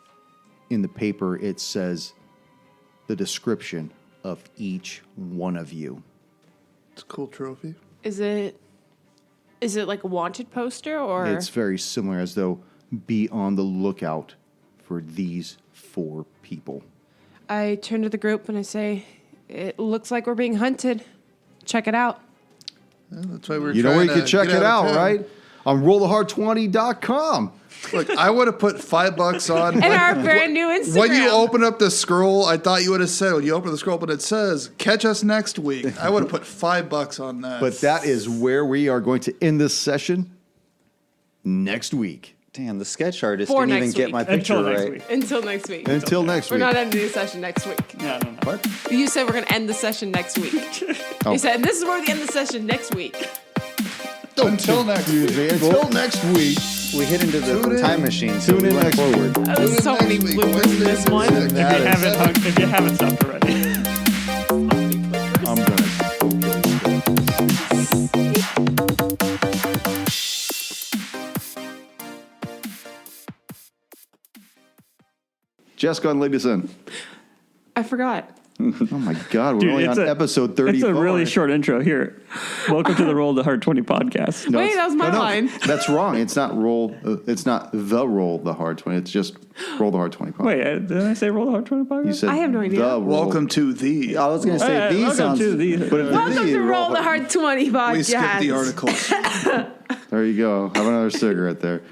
in the paper it says the description of each one of you. It's a cool trophy. Is it like a wanted poster, or? It's very similar, as though be on the lookout for these 4 people. I turn to the group and I say, "It looks like we're being hunted. Check it out." Yeah, that's why we're You know where you can check it out, right? On rollthehard20.com. Look, I would have put $5 on. And our brand new Instagram. When you open up the scroll, I thought you would have said, when you open the scroll, but it says, catch us next week. I would have put $5 on that. But that is where we are going to end this session next week. Damn, the sketch artist For didn't even next get week. my picture Until next right. week. Until next week. Until next We're week. not ending the session next week. No. What? You said we're going to end the session next week. Oh. You said, and this is where we end the session next week. Until next week. Until next week. We hit into the Tune in. time machine, so Tune we in went next forward. There's so many Next week, bloopers in this Wednesday, one. Thursday. If you haven't stopped already. I'm going to. Jessica and Lady I forgot. Oh my God, we're Dude, only on episode 34. It's a really short intro here. Welcome to the Roll the Hard 20 podcast. No, Wait, it's- that was my no, line. That's wrong. It's not roll. It's not the roll the hard 20. It's just roll the hard 20 podcast. Wait, didn't I say Roll the Hard 20 podcast? You said I have no idea. the roll. Welcome to the. I was going to say, Hey, these welcome sounds... to the... But if Welcome the to Roll the hard- Hard 20 podcast. We skipped the articles. There you go. Have another cigarette there.